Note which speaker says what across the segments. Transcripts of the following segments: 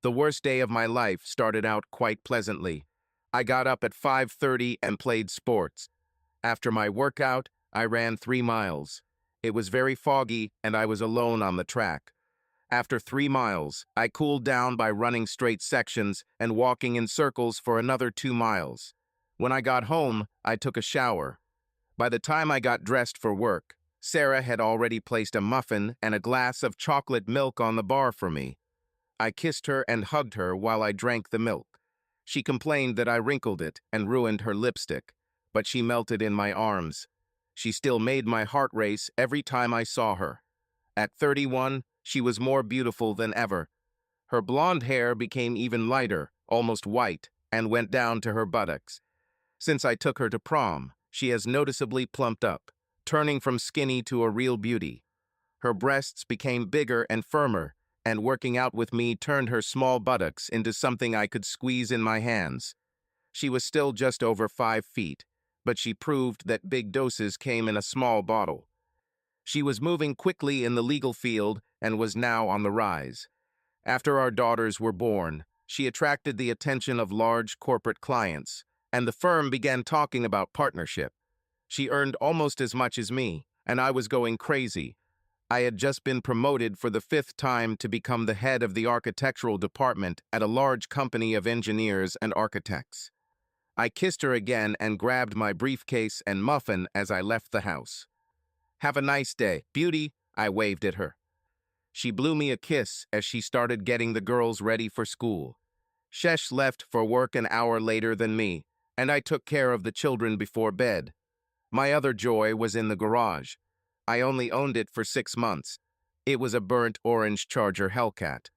Speaker 1: The worst day of my life started out quite pleasantly. I got up at 5:30 and played sports. After my workout, I ran 3 miles. It was very foggy and I was alone on the track. After 3 miles, I cooled down by running straight sections and walking in circles for another 2 miles. When I got home, I took a shower. By the time I got dressed for work, Sarah had already placed a muffin and a glass of chocolate milk on the bar for me. I kissed her and hugged her while I drank the milk. She complained that I wrinkled it and ruined her lipstick, but she melted in my arms. She still made my heart race every time I saw her. At 31, she was more beautiful than ever. Her blonde hair became even lighter, almost white, and went down to her buttocks. Since I took her to prom, she has noticeably plumped up, turning from skinny to a real beauty. Her breasts became bigger and firmer, and working out with me turned her small buttocks into something I could squeeze in my hands. She was still just over 5 feet, but she proved that big doses came in a small bottle. She was moving quickly in the legal field and was now on the rise. After our daughters were born, she attracted the attention of large corporate clients, and the firm began talking about partnership. She earned almost as much as me, and I was going crazy. I had just been promoted for the 5th time to become the head of the architectural department at a large company of engineers and architects. I kissed her again and grabbed my briefcase and muffin as I left the house. "Have a nice day, beauty," I waved at her. She blew me a kiss as she started getting the girls ready for school. Shesh left for work an hour later than me, and I took care of the children before bed. My other joy was in the garage. I only owned it for 6 months. It was a burnt orange Charger Hellcat.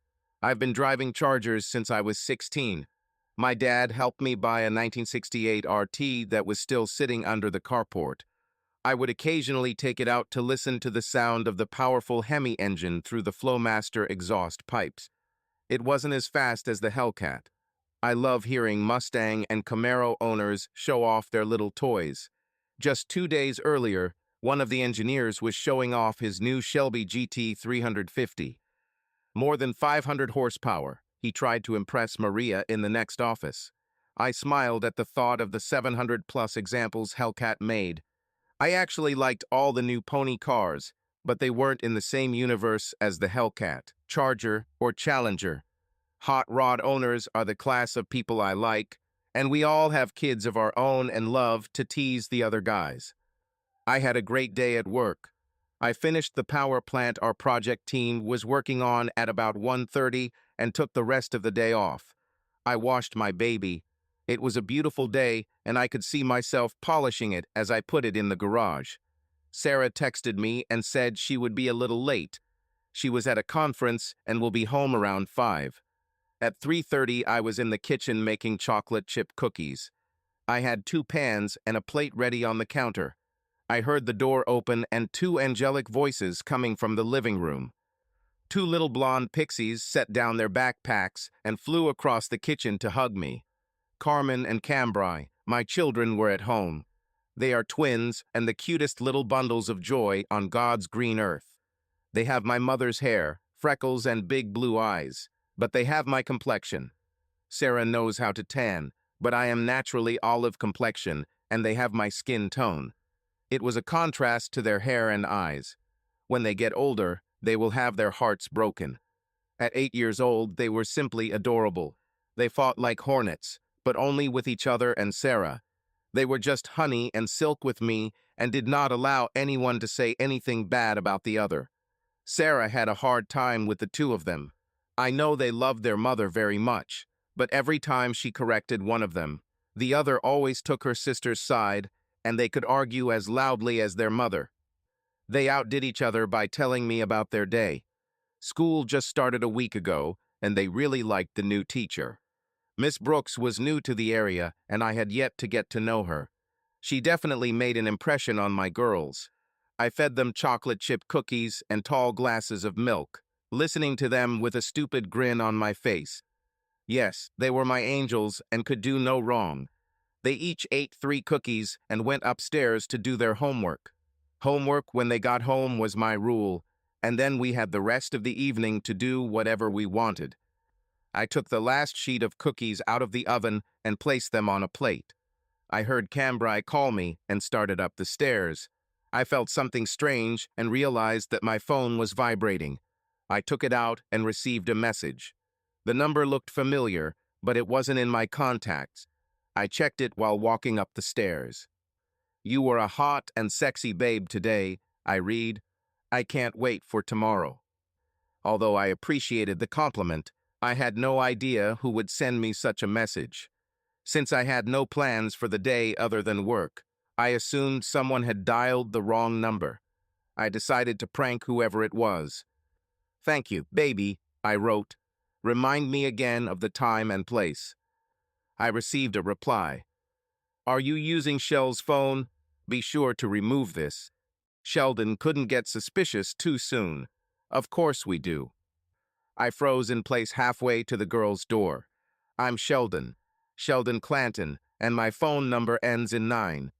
Speaker 1: I've been driving Chargers since I was 16. My dad helped me buy a 1968 RT that was still sitting under the carport. I would occasionally take it out to listen to the sound of the powerful Hemi engine through the Flowmaster exhaust pipes. It wasn't as fast as the Hellcat. I love hearing Mustang and Camaro owners show off their little toys. Just 2 days earlier, one of the engineers was showing off his new Shelby GT 350. More than 500 horsepower. He tried to impress Maria in the next office. I smiled at the thought of the 700-plus examples Hellcat made. I actually liked all the new pony cars, but they weren't in the same universe as the Hellcat, Charger, or Challenger. Hot rod owners are the class of people I like, and we all have kids of our own and love to tease the other guys. I had a great day at work. I finished the power plant our project team was working on at about 1:30 and took the rest of the day off. I washed my baby. It was a beautiful day, and I could see myself polishing it as I put it in the garage. Sarah texted me and said she would be a little late. She was at a conference and will be home around 5. At 3:30, I was in the kitchen making chocolate chip cookies. I had 2 pans and a plate ready on the counter. I heard the door open and 2 angelic voices coming from the living room. 2 little blonde pixies set down their backpacks and flew across the kitchen to hug me. Carmen and Cambrai, my children, were at home. They are twins and the cutest little bundles of joy on God's green earth. They have my mother's hair, freckles, and big blue eyes, but they have my complexion. Sarah knows how to tan, but I am naturally olive complexion, and they have my skin tone. It was a contrast to their hair and eyes. When they get older, they will have their hearts broken. At 8 years old, they were simply adorable. They fought like hornets, but only with each other and Sarah. They were just honey and silk with me and did not allow anyone to say anything bad about the other. Sarah had a hard time with the 2 of them. I know they loved their mother very much, but every time she corrected one of them, the other always took her sister's side, and they could argue as loudly as their mother. They outdid each other by telling me about their day. School just started a week ago, and they really liked the new teacher. Miss Brooks was new to the area, and I had yet to get to know her. She definitely made an impression on my girls. I fed them chocolate chip cookies and tall glasses of milk, listening to them with a stupid grin on my face. Yes, they were my angels and could do no wrong. They each ate 3 cookies and went upstairs to do their homework. Homework when they got home was my rule, and then we had the rest of the evening to do whatever we wanted. I took the last sheet of cookies out of the oven and placed them on a plate. I heard Cambrai call me and started up the stairs. I felt something strange and realized that my phone was vibrating. I took it out and received a message. The number looked familiar, but it wasn't in my contacts. I checked it while walking up the stairs. "You were a hot and sexy babe today," I read. "I can't wait for tomorrow." Although I appreciated the compliment, I had no idea who would send me such a message. Since I had no plans for the day other than work, I assumed someone had dialed the wrong number. I decided to prank whoever it was. "Thank you, baby," I wrote. "Remind me again of the time and place." I received a reply. "Are you using Shell's phone? Be sure to remove this." Sheldon couldn't get suspicious too soon. Of course we do. I froze in place halfway to the girl's door. "I'm Sheldon, Sheldon Clanton, and my phone number ends in 9.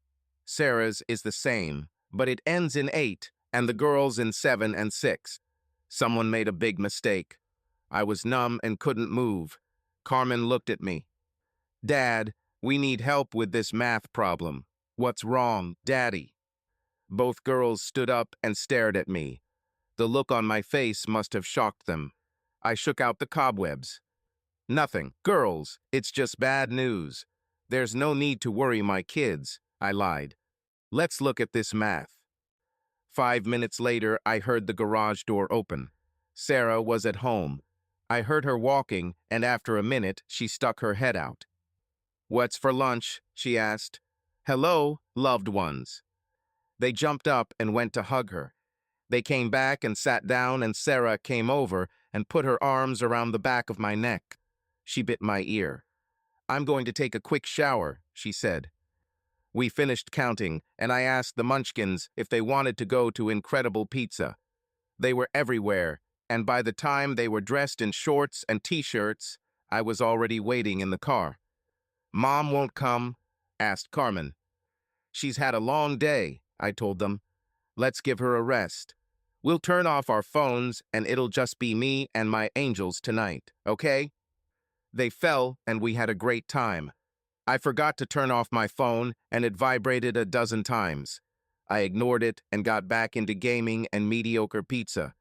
Speaker 1: Sarah's is the same, but it ends in 8, and the girl's in 7 and 6. Someone made a big mistake." I was numb and couldn't move. Carmen looked at me. "Dad, we need help with this math problem." "What's wrong, Daddy?" Both girls stood up and stared at me. The look on my face must have shocked them. I shook out the cobwebs. "Nothing, girls, it's just bad news. There's no need to worry my kids," I lied. "Let's look at this math." 5 minutes later, I heard the garage door open. Sarah was at home. I heard her walking, and after a minute, she stuck her head out. "What's for lunch?" she asked. "Hello, loved ones." They jumped up and went to hug her. They came back and sat down, and Sarah came over and put her arms around the back of my neck. She bit my ear. "I'm going to take a quick shower," she said. We finished counting, and I asked the Munchkins if they wanted to go to Incredible Pizza. They were everywhere, and by the time they were dressed in shorts and t-shirts, I was already waiting in the car. "Mom won't come?" asked Carmen. "She's had a long day," I told them. "Let's give her a rest. We'll turn off our phones, and it'll just be me and my angels tonight, okay?" They fell, and we had a great time. I forgot to turn off my phone, and it vibrated a dozen times. I ignored it and got back into gaming and mediocre pizza.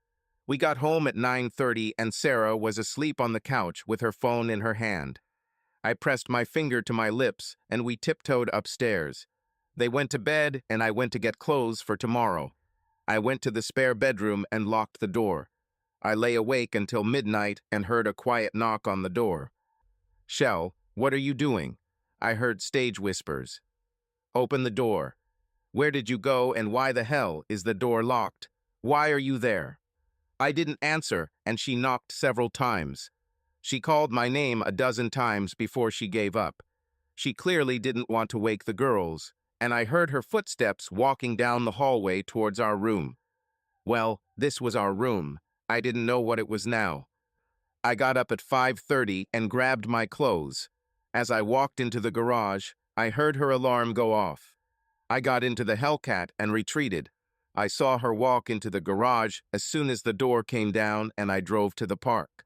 Speaker 1: We got home at 9:30, and Sarah was asleep on the couch with her phone in her hand. I pressed my finger to my lips, and we tiptoed upstairs. They went to bed, and I went to get clothes for tomorrow. I went to the spare bedroom and locked the door. I lay awake until midnight and heard a quiet knock on the door. "Shell, what are you doing?" I heard stage whispers. "Open the door." "Where did you go, and why the hell is the door locked? Why are you there?" I didn't answer, and she knocked several times. She called my name a dozen times before she gave up. She clearly didn't want to wake the girls, and I heard her footsteps walking down the hallway towards our room. Well, this was our room. I didn't know what it was now. I got up at 5:30 and grabbed my clothes. As I walked into the garage, I heard her alarm go off. I got into the Hellcat and retreated. I saw her walk into the garage as soon as the door came down, and I drove to the park.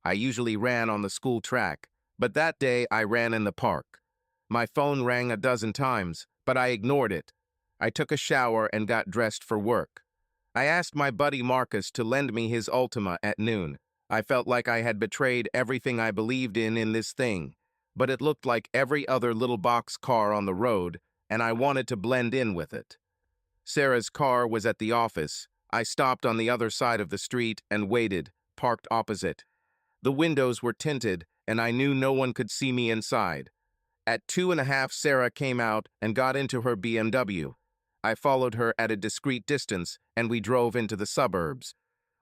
Speaker 1: I usually ran on the school track, but that day I ran in the park. My phone rang a dozen times, but I ignored it. I took a shower and got dressed for work. I asked my buddy Marcus to lend me his Ultima at noon. I felt like I had betrayed everything I believed in this thing, but it looked like every other little box car on the road, and I wanted to blend in with it. Sarah's car was at the office. I stopped on the other side of the street and waited, parked opposite. The windows were tinted, and I knew no one could see me inside. At 2:30, Sarah came out and got into her BMW. I followed her at a discreet distance, and we drove into the suburbs.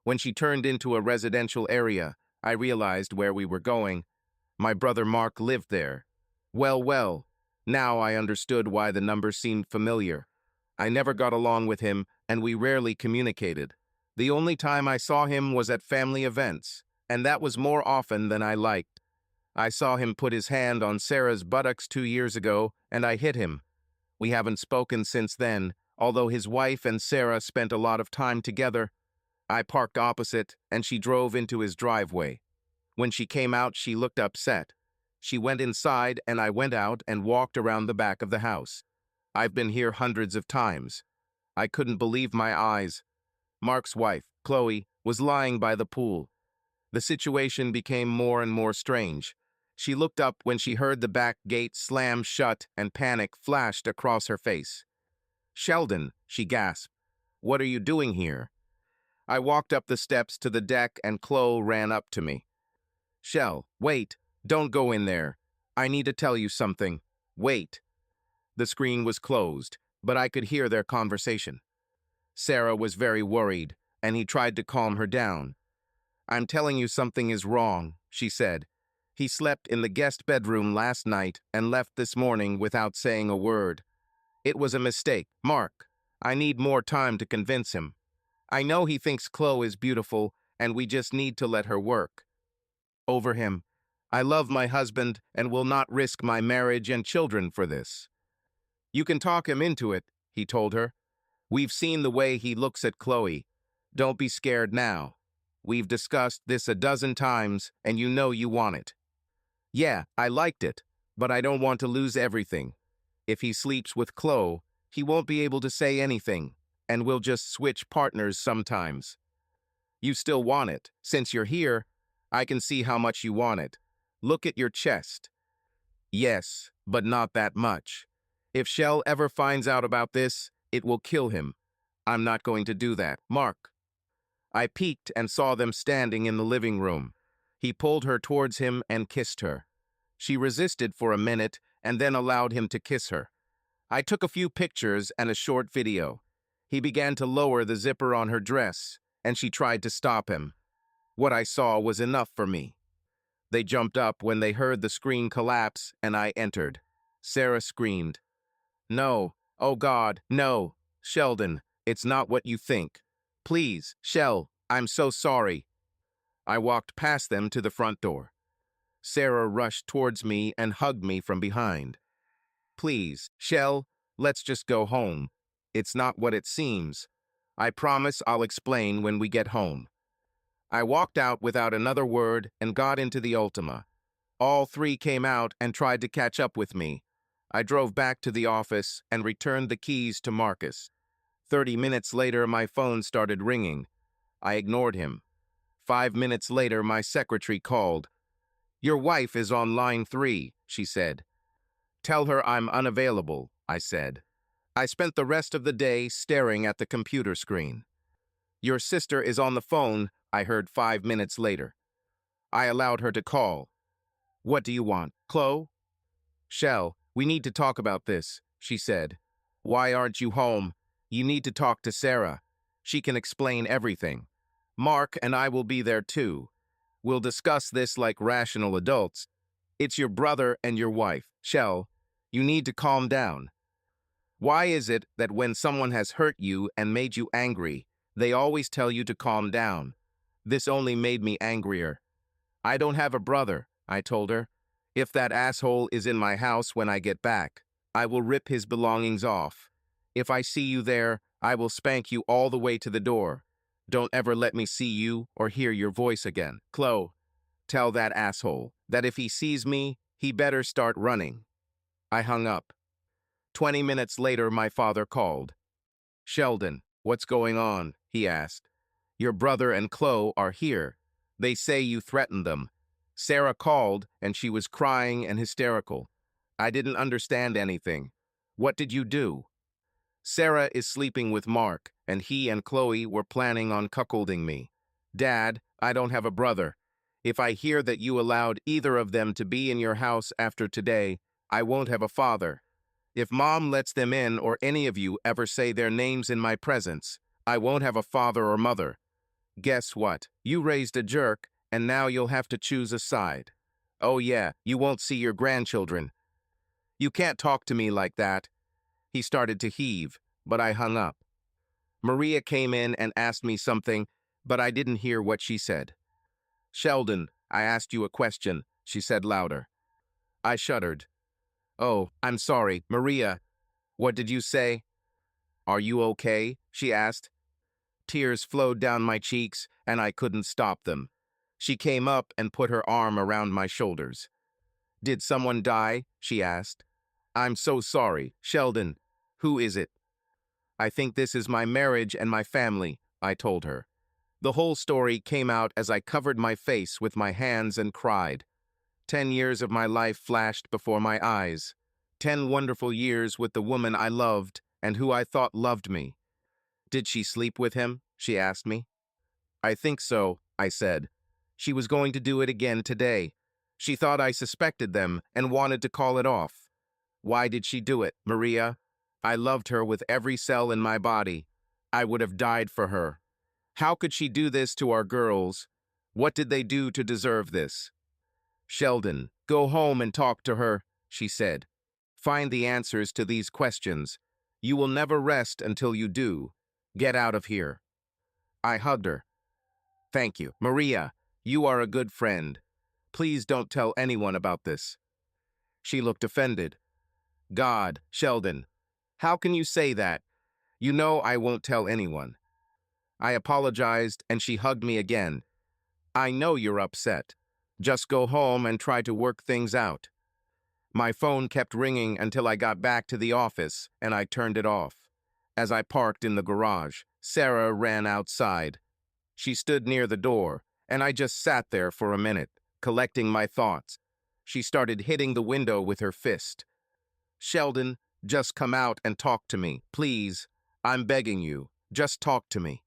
Speaker 1: When she turned into a residential area, I realized where we were going. My brother Mark lived there. Well, now I understood why the number seemed familiar. I never got along with him, and we rarely communicated. The only time I saw him was at family events, and that was more often than I liked. I saw him put his hand on Sarah's buttocks 2 years ago, and I hit him. We haven't spoken since then, although his wife and Sarah spent a lot of time together. I parked opposite, and she drove into his driveway. When she came out, she looked upset. She went inside and I went out and walked around the back of the house. I've been here hundreds of times. I couldn't believe my eyes. Mark's wife, Chloe, was lying by the pool. The situation became more and more strange. She looked up when she heard the back gate slam shut and panic flashed across her face. "Sheldon," she gasped, "what are you doing here?" I walked up the steps to the deck and Chloe ran up to me. "Shell, wait, don't go in there. I need to tell you something. Wait." The screen was closed, but I could hear their conversation. Sarah was very worried, and he tried to calm her down. "I'm telling you something is wrong," she said. "He slept in the guest bedroom last night and left this morning without saying a word. It was a mistake. Mark, I need more time to convince him. I know he thinks Chloe is beautiful, and we just need to let her work over him. I love my husband and will not risk my marriage and children for this." "You can talk him into it," he told her. "We've seen the way he looks at Chloe. Don't be scared now. We've discussed this a dozen times, and you know you want it." "Yeah, I liked it, but I don't want to lose everything. If he sleeps with Chloe, he won't be able to say anything, and we'll just switch partners sometimes." "You still want it. Since you're here, I can see how much you want it. Look at your chest." "Yes, but not that much. If Shell ever finds out about this, it will kill him. I'm not going to do that. Mark." I peeked and saw them standing in the living room. He pulled her towards him and kissed her. She resisted for a minute and then allowed him to kiss her. I took a few pictures and a short video. He began to lower the zipper on her dress, and she tried to stop him. What I saw was enough for me. They jumped up when they heard the screen collapse, and I entered. Sarah screamed, "No, oh God, no, Sheldon, it's not what you think. Please, Shell, I'm so sorry." I walked past them to the front door. Sarah rushed towards me and hugged me from behind. "Please, Shell, let's just go home. It's not what it seems. I promise I'll explain when we get home." I walked out without another word and got into the Ultima. All three came out and tried to catch up with me. I drove back to the office and returned the keys to Marcus. 30 minutes later, my phone started ringing. I ignored him. 5 minutes later, my secretary called. "Your wife is on line 3, she said. "Tell her I'm unavailable," I said. I spent the rest of the day staring at the computer screen. "Your sister is on the phone," I heard 5 minutes later. I allowed her to call. "What do you want, Chloe?" "Shell, we need to talk about this," she said. "Why aren't you home? You need to talk to Sarah. She can explain everything. Mark and I will be there too. We'll discuss this like rational adults. It's your brother and your wife. Shell, you need to calm down. Why is it that when someone has hurt you and made you angry, they always tell you to calm down? This only made me angrier." "I don't have a brother," I told her. "If that asshole is in my house when I get back, I will rip his belongings off. If I see you there, I will spank you all the way to the door. Don't ever let me see you or hear your voice again. Chloe, tell that asshole that if he sees me, he better start running." I hung up. 20 minutes later, my father called. "Sheldon, what's going on?" he asked. "Your brother and Chloe are here. They say you threatened them." Sarah called, and she was crying and hysterical. I didn't understand anything. "What did you do?" "Sarah is sleeping with Mark, and he and Chloe were planning on cuckolding me. Dad, I don't have a brother. If I hear that you allowed either of them to be in your house after today, I won't have a father. If Mom lets them in or any of you ever say their names in my presence, I won't have a father or mother. Guess what? You raised a jerk, and now you'll have to choose a side. Oh yeah, you won't see your grandchildren. You can't talk to me like that." He started to heave, but I hung up. Maria came in and asked me something, but I didn't hear what she said. "Sheldon, I asked you a question," she said louder. I shuddered. "Oh, I'm sorry, Maria. What did you say?" "Are you okay?" she asked. Tears flowed down my cheeks, and I couldn't stop them. She came up and put her arm around my shoulders. "Did someone die?" she asked. "I'm so sorry. Sheldon, who is it?" "I think this is my marriage and my family," I told her. The whole story came out as I covered my face with my hands and cried. 10 years of my life flashed before my eyes. 10 wonderful years with the woman I loved and who I thought loved me. "Did she sleep with him?" she asked me. "I think so," I said. "She was going to do it again today. She thought I suspected them and wanted to call it off." "Why did she do it, Maria? I loved her with every cell in my body. I would have died for her. How could she do this to our girls? What did they do to deserve this?" "Sheldon, go home and talk to her," she said. "Find the answers to these questions. You will never rest until you do. Get out of here." I hugged her. "Thank you. Maria, you are a good friend. Please don't tell anyone about this." She looked offended. "God, Sheldon, how can you say that? You know I won't tell anyone." I apologized and she hugged me again. "I know you're upset. Just go home and try to work things out." My phone kept ringing until I got back to the office and I turned it off. As I parked in the garage, Sarah ran outside. She stood near the door, and I just sat there for a minute, collecting my thoughts. She started hitting the window with her fist. "Sheldon, just come out and talk to me, please. I'm begging you, just talk to me."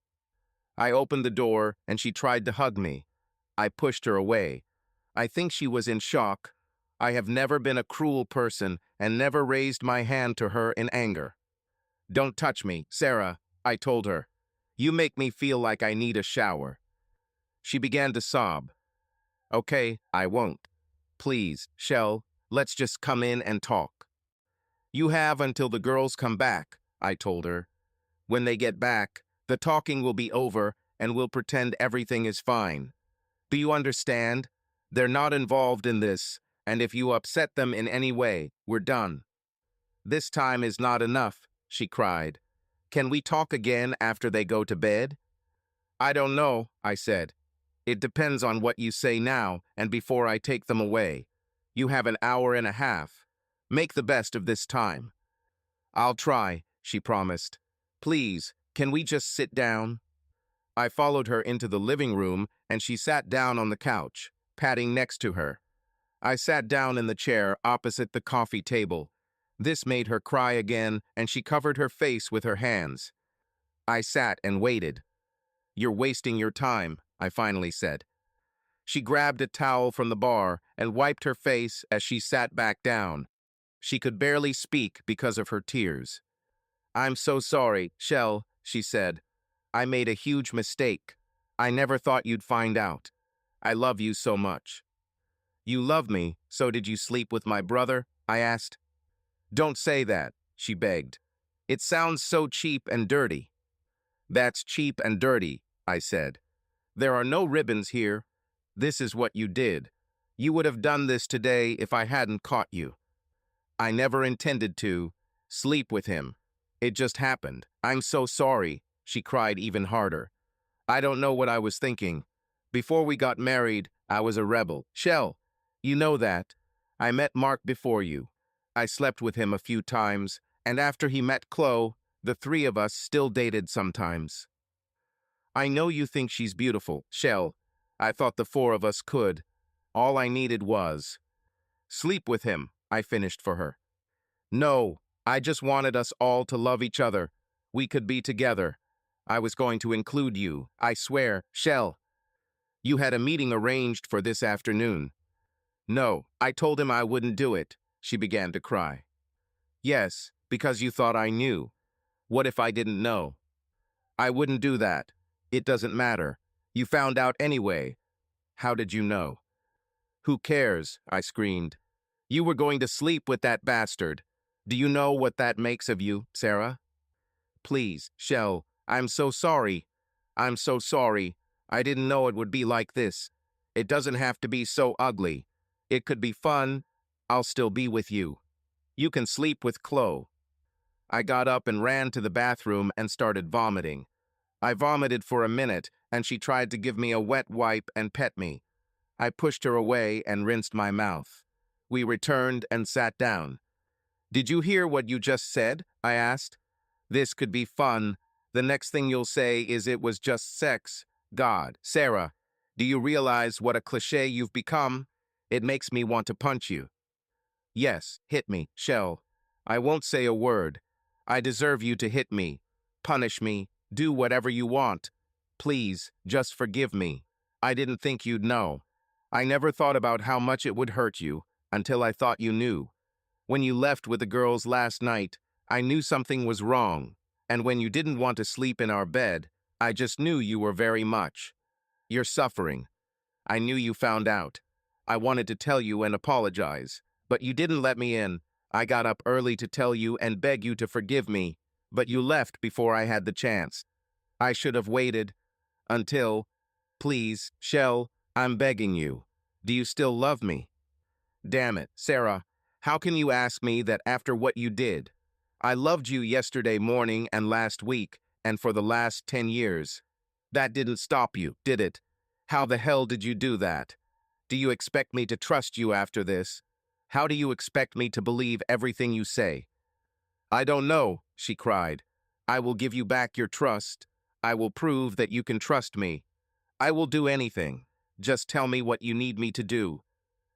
Speaker 1: I opened the door, and she tried to hug me. I pushed her away. I think she was in shock. I have never been a cruel person and never raised my hand to her in anger. "Don't touch me, Sarah," I told her. "You make me feel like I need a shower." She began to sob. "Okay, I won't. Please, Shell, let's just come in and talk." "You have until the girls come back," I told her. "When they get back, the talking will be over and we'll pretend everything is fine. Do you understand? They're not involved in this, and if you upset them in any way, we're done." "This time is not enough," she cried. "Can we talk again after they go to bed?" "I don't know," I said. "It depends on what you say now and before I take them away. You have an hour and a half. Make the best of this time." "I'll try," she promised. "Please, can we just sit down?" I followed her into the living room, and she sat down on the couch, patting next to her. I sat down in the chair opposite the coffee table. This made her cry again, and she covered her face with her hands. I sat and waited. "You're wasting your time," I finally said. She grabbed a towel from the bar and wiped her face as she sat back down. She could barely speak because of her tears. "I'm so sorry, Shell," she said. "I made a huge mistake. I never thought you'd find out. I love you so much." "You love me, so did you sleep with my brother?" I asked. "Don't say that," she begged. "It sounds so cheap and dirty." "That's cheap and dirty," I said. "There are no ribbons here. This is what you did. You would have done this today if I hadn't caught you. I never intended to sleep with him. It just happened. I'm so sorry," she cried even harder. "I don't know what I was thinking. Before we got married, I was a rebel. Shell, you know that. I met Mark before you. I slept with him a few times, and after he met Chloe, the three of us still dated sometimes. I know you think she's beautiful, Shell. I thought the four of us could. All I needed was sleep with him," I finished for her. "No, I just wanted us all to love each other. We could be together. I was going to include you, I swear, Shell. You had a meeting arranged for this afternoon." "No, I told him I wouldn't do it." She began to cry. "Yes, because you thought I knew. What if I didn't know?" "I wouldn't do that. It doesn't matter. You found out anyway. How did you know?" "Who cares?" I screamed. "You were going to sleep with that bastard. Do you know what that makes of you, Sarah?" "Please, Shell, I'm so sorry. I'm so sorry. I didn't know it would be like this. It doesn't have to be so ugly. It could be fun. I'll still be with you. You can sleep with Chloe." I got up and ran to the bathroom and started vomiting. I vomited for a minute, and she tried to give me a wet wipe and pet me. I pushed her away and rinsed my mouth. We returned and sat down. "Did you hear what you just said?" I asked. "This could be fun. The next thing you'll say is it was just sex. God, Sarah, do you realize what a cliché you've become? It makes me want to punch you." "Yes, hit me, Shell. I won't say a word. I deserve you to hit me. Punish me. Do whatever you want. Please, just forgive me. I didn't think you'd know. I never thought about how much it would hurt you until I thought you knew. When you left with the girls last night, I knew something was wrong. And when you didn't want to sleep in our bed, I just knew you were very much. You're suffering. I knew you found out. I wanted to tell you and apologize, but you didn't let me in. I got up early to tell you and beg you to forgive me, but you left before I had the chance. I should have waited until, please, Shell, I'm begging you. Do you still love me?" "Damn it, Sarah, how can you ask me that after what you did? I loved you yesterday morning and last week, and for the last 10 years. That didn't stop you, did it? How the hell did you do that? Do you expect me to trust you after this? How do you expect me to believe everything you say?" "I don't know," she cried. "I will give you back your trust. I will prove that you can trust me. I will do anything. Just tell me what you need me to do.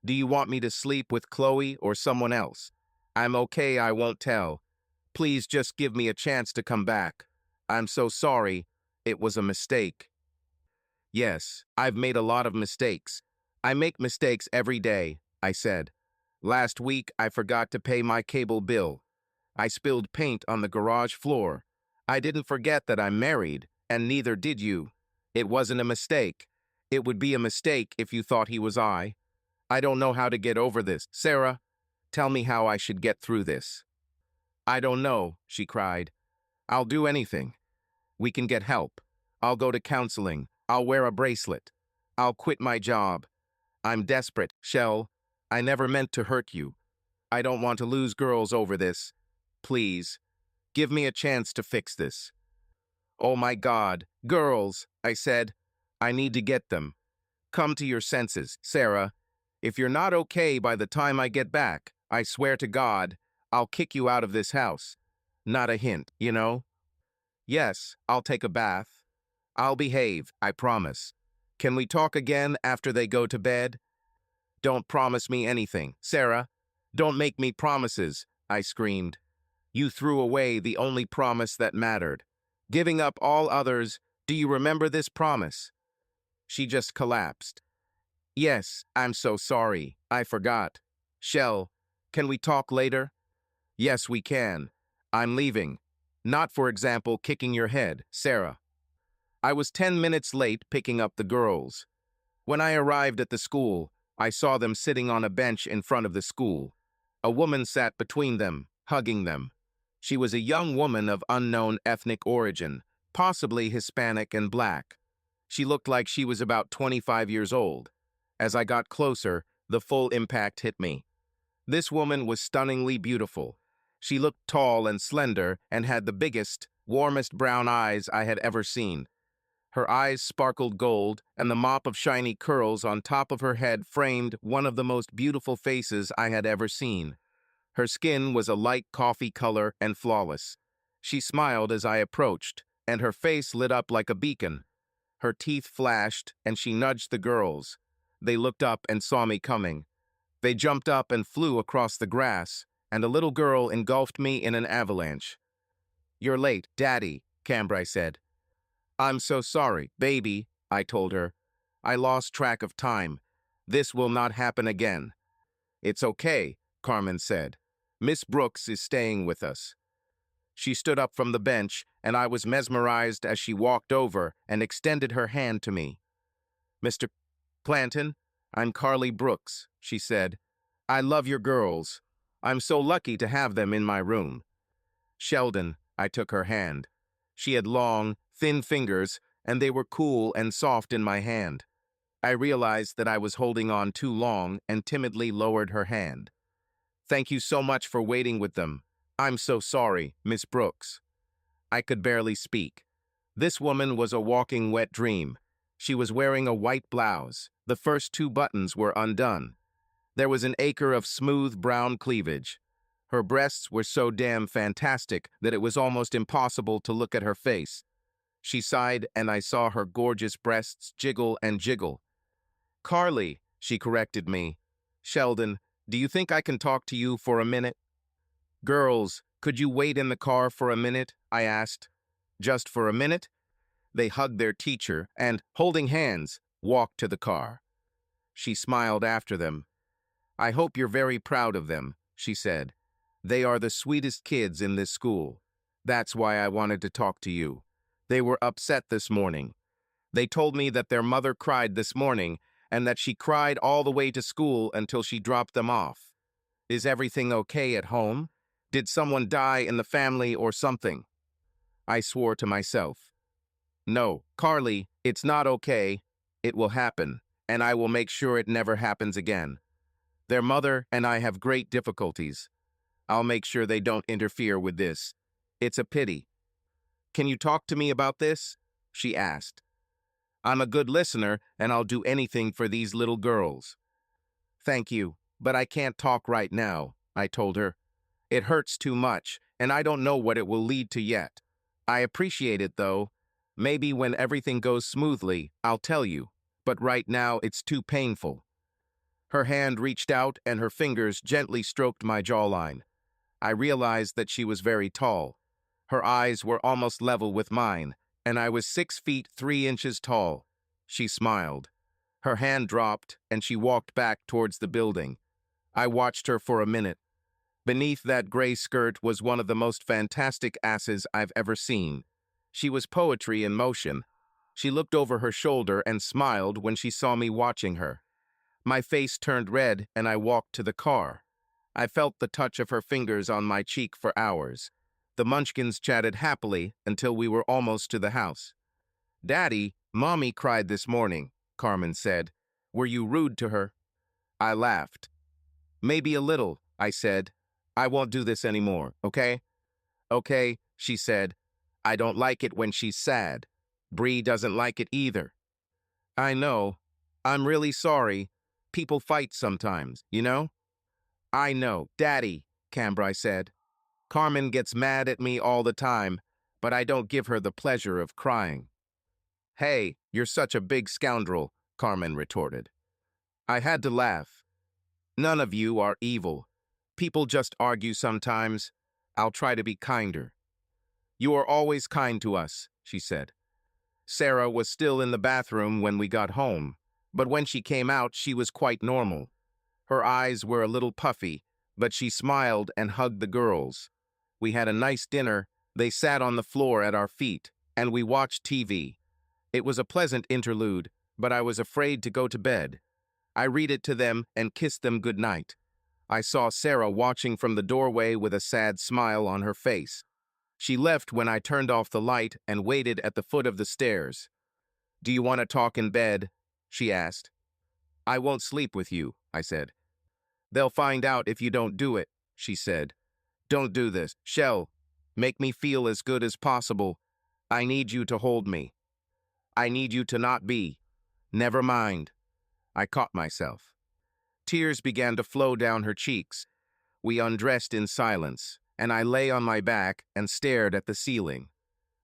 Speaker 1: Do you want me to sleep with Chloe or someone else? I'm okay, I won't tell. Please just give me a chance to come back. I'm so sorry. It was a mistake." "Yes, I've made a lot of mistakes. I make mistakes every day," I said. "Last week, I forgot to pay my cable bill. I spilled paint on the garage floor. I didn't forget that I'm married, and neither did you. It wasn't a mistake. It would be a mistake if you thought he was I. I don't know how to get over this. Sarah, tell me how I should get through this." "I don't know," she cried. "I'll do anything. We can get help. I'll go to counseling. I'll wear a bracelet. I'll quit my job. I'm desperate, Shell. I never meant to hurt you. I don't want to lose girls over this. Please, give me a chance to fix this." "Oh my God, girls," I said. "I need to get them. Come to your senses, Sarah. If you're not okay by the time I get back, I swear to God, I'll kick you out of this house. Not a hint, you know?" "Yes, I'll take a bath. I'll behave, I promise. Can we talk again after they go to bed?" "Don't promise me anything, Sarah. Don't make me promises," I screamed. "You threw away the only promise that mattered. Giving up all others, do you remember this promise?" She just collapsed. "Yes, I'm so sorry. I forgot. Shell, can we talk later?" "Yes, we can. I'm leaving. Not, for example, kicking your head, Sarah." I was 10 minutes late picking up the girls. When I arrived at the school, I saw them sitting on a bench in front of the school. A woman sat between them, hugging them. She was a young woman of unknown ethnic origin, possibly Hispanic and black. She looked like she was about 25 years old. As I got closer, the full impact hit me. This woman was stunningly beautiful. She looked tall and slender and had the biggest, warmest brown eyes I had ever seen. Her eyes sparkled gold, and the mop of shiny curls on top of her head framed one of the most beautiful faces I had ever seen. Her skin was a light coffee color and flawless. She smiled as I approached, and her face lit up like a beacon. Her teeth flashed, and she nudged the girls. They looked up and saw me coming. They jumped up and flew across the grass, and a little girl engulfed me in an avalanche. "You're late, Daddy," Cambrai said. "I'm so sorry, baby," I told her. "I lost track of time. This will not happen again." "It's okay," Carmen said. "Miss Brooks is staying with us." She stood up from the bench, and I was mesmerized as she walked over and extended her hand to me. "Mr. Planton, I'm Carly Brooks," she said. "I love your girls. I'm so lucky to have them in my room." "Sheldon," I took her hand. She had long, thin fingers, and they were cool and soft in my hand. I realized that I was holding on too long and timidly lowered her hand. "Thank you so much for waiting with them. I'm so sorry, Miss Brooks." I could barely speak. This woman was a walking wet dream. She was wearing a white blouse, The first two buttons were undone. There was an acre of smooth brown cleavage. Her breasts were so damn fantastic that it was almost impossible to look at her face. She sighed, and I saw her gorgeous breasts jiggle and jiggle. "Carly," she corrected me. "Sheldon, do you think I can talk to you for a minute?" "Girls, could you wait in the car for a minute?" I asked. "Just for a minute?" They hugged their teacher and, holding hands, walked to the car. She smiled after them. "I hope you're very proud of them," she said. "They are the sweetest kids in this school. That's why I wanted to talk to you. They were upset this morning. They told me that their mother cried this morning and that she cried all the way to school until she dropped them off. Is everything okay at home? Did someone die in the family or something?" I swore to myself. "No, Carly, it's not okay. It will happen, and I will make sure it never happens again. Their mother and I have great difficulties. I'll make sure they don't interfere with this. It's a pity." "Can you talk to me about this?" she asked. "I'm a good listener, and I'll do anything for these little girls." "Thank you, but I can't talk right now," I told her. "It hurts too much, and I don't know what it will lead to yet. I appreciate it, though. Maybe when everything goes smoothly, I'll tell you, but right now it's too painful." Her hand reached out, and her fingers gently stroked my jawline. I realized that she was very tall. Her eyes were almost level with mine, and I was 6 feet 3 inches tall. She smiled. Her hand dropped, and she walked back towards the building. I watched her for a minute. Beneath that gray skirt was one of the most fantastic asses I've ever seen. She was poetry in motion. She looked over her shoulder and smiled when she saw me watching her. My face turned red, and I walked to the car. I felt the touch of her fingers on my cheek for hours. The Munchkins chatted happily until we were almost to the house. "Daddy, Mommy cried this morning," Carmen said. "Were you rude to her?" I laughed. "Maybe a little," I said. "I won't do this anymore, okay?" "Okay," she said. "I don't like it when she's sad. Bree doesn't like it either." "I know. I'm really sorry. People fight sometimes, you know?" "I know, Daddy," Cambrai said. "Carmen gets mad at me all the time, but I don't give her the pleasure of crying." "Hey, you're such a big scoundrel," Carmen retorted. I had to laugh. "None of you are evil. People just argue sometimes. I'll try to be kinder." "You are always kind to us," she said. Sarah was still in the bathroom when we got home, but when she came out, she was quite normal. Her eyes were a little puffy, but she smiled and hugged the girls. We had a nice dinner. They sat on the floor at our feet, and we watched TV. It was a pleasant interlude, but I was afraid to go to bed. I read it to them and kissed them good night. I saw Sarah watching from the doorway with a sad smile on her face. She left when I turned off the light and waited at the foot of the stairs. "Do you want to talk in bed?" she asked. "I won't sleep with you," I said. "They'll find out if you don't do it," she said. "Don't do this, Shell. Make me feel as good as possible. I need you to hold me. I need you to not be. Never mind." I caught myself. Tears began to flow down her cheeks. We undressed in silence, and I lay on my back and stared at the ceiling.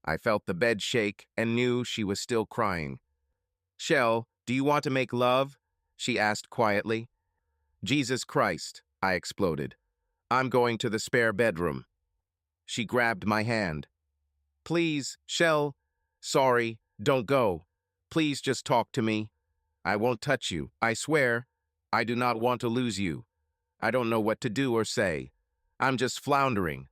Speaker 1: I felt the bed shake and knew she was still crying. "Shell, do you want to make love?" she asked quietly. "Jesus Christ," I exploded. "I'm going to the spare bedroom." She grabbed my hand. "Please, Shell. Sorry, don't go. Please just talk to me. I won't touch you, I swear. I do not want to lose you. I don't know what to do or say. I'm just floundering.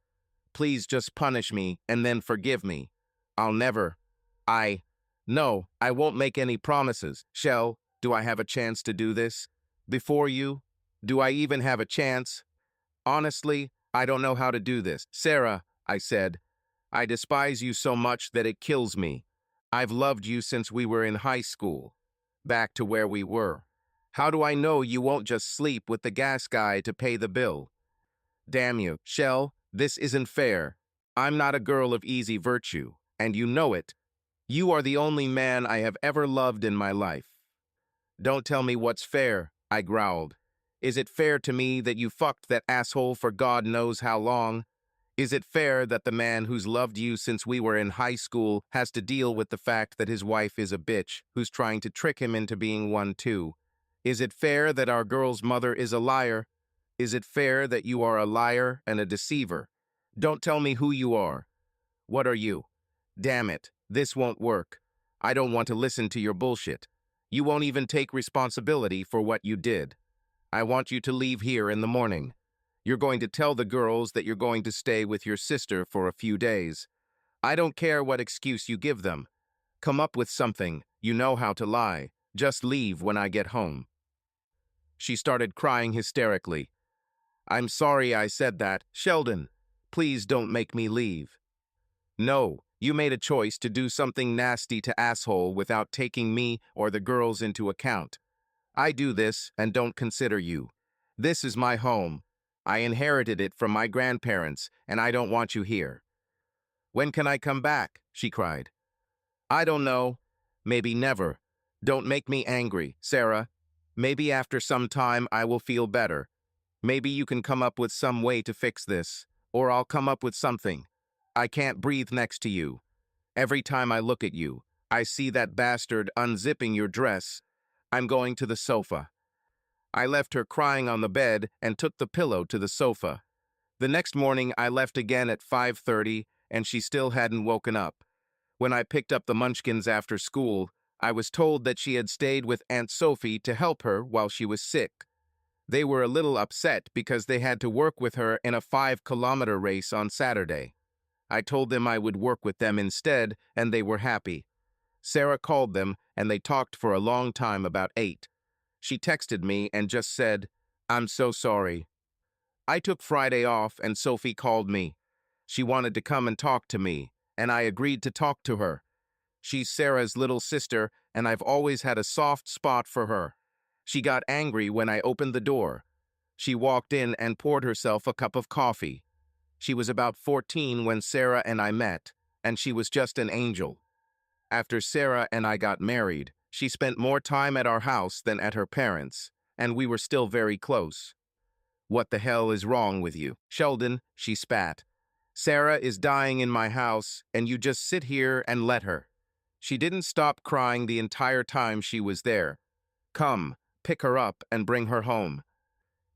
Speaker 1: Please just punish me and then forgive me. I'll never. No, I won't make any promises. Shell, do I have a chance to do this? Before you? Do I even have a chance? Honestly, I don't know how to do this." "Sarah," I said, "I despise you so much that it kills me. I've loved you since we were in high school. Back to where we were. How do I know you won't just sleep with the gas guy to pay the bill?" "Damn you, Shell, this isn't fair. I'm not a girl of easy virtue, and you know it. You are the only man I have ever loved in my life." Don't tell me what's fair, I growled. Is it fair to me that you fucked that asshole for God knows how long? Is it fair that the man who's loved you since we were in high school has to deal with the fact that his wife is a bitch who's trying to trick him into being one too? Is it fair that our girl's mother is a liar? Is it fair that you are a liar and a deceiver? Don't tell me who you are. What are you? Damn it, this won't work. I don't want to listen to your bullshit. You won't even take responsibility for what you did. I want you to leave here in the morning. You're going to tell the girls that you're going to stay with your sister for a few days. I don't care what excuse you give them. Come up with something. You know how to lie. Just leave when I get home. She started crying hysterically. I'm sorry I said that, Sheldon. Please don't make me leave. No, you made a choice to do something nasty to asshole without taking me or the girls into account. I do this and don't consider you. This is my home. I inherited it from my grandparents, and I don't want you here. When can I come back? She cried. I don't know. Maybe never. Don't make me angry, Sarah. Maybe after some time I will feel better. Maybe you can come up with some way to fix this, or I'll come up with something. I can't breathe next to you. Every time I look at you, I see that bastard unzipping your dress. I'm going to the sofa. I left her crying on the bed and took the pillow to the sofa. The next morning I left again at 5:30 and she still hadn't woken up. When I picked up the Munchkins after school, I was told that she had stayed with Aunt Sophie to help her while she was sick. They were a little upset because they had to work with her in a 5-kilometer race on Saturday. I told them I would work with them instead, and they were happy. Sarah called them, and they talked for a long time about 8. She texted me and just said, I'm so sorry. I took Friday off and Sophie called me. She wanted to come and talk to me, and I agreed to talk to her. She's Sarah's little sister, and I've always had a soft spot for her. She got angry when I opened the door. She walked in and poured herself a cup of coffee. She was about 14 when Sarah and I met, and she was just an angel. After Sarah and I got married, she spent more time at our house than at her parents', and we were still very close. What the hell is wrong with you, Sheldon? She spat. Sarah is dying in my house, and you just sit here and let her. She didn't stop crying the entire time she was there. Come, pick her up and bring her home.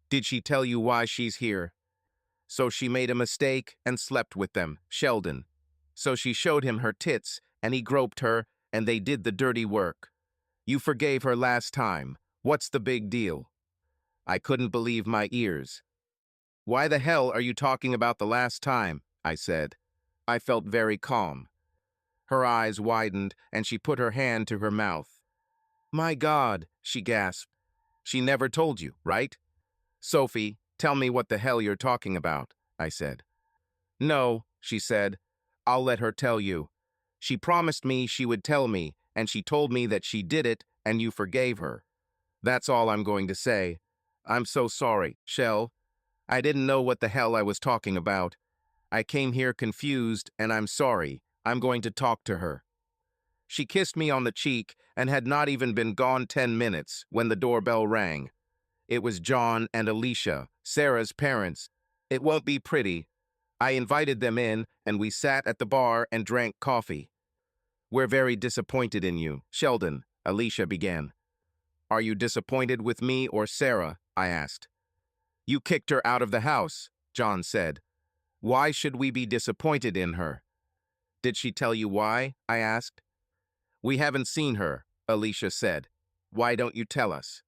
Speaker 1: Did she tell you why she's here? So she made a mistake and slept with them, Sheldon. So she showed him her tits, and he groped her, and they did the dirty work. You forgave her last time. What's the big deal? I couldn't believe my ears. Why the hell are you talking about the last time? I said. I felt very calm. Her eyes widened, and she put her hand to her mouth. My God, she gasped. She never told you, right? Sophie, tell me what the hell you're talking about, I said. No, she said. I'll let her tell you. She promised me she would tell me, and she told me that she did it, and you forgave her. That's all I'm going to say. I'm so sorry, Shell. I didn't know what the hell I was talking about. I came here confused, and I'm sorry. I'm going to talk to her. She kissed me on the cheek and had not even been gone 10 minutes when the doorbell rang. It was John and Alicia, Sarah's parents. It won't be pretty. I invited them in, and we sat at the bar and drank coffee. We're very disappointed in you, Sheldon, Alicia began. Are you disappointed with me or Sarah? I asked. You kicked her out of the house, John said. Why should we be disappointed in her? Did she tell you why? I asked. We haven't seen her, Alicia said. Why don't you tell us?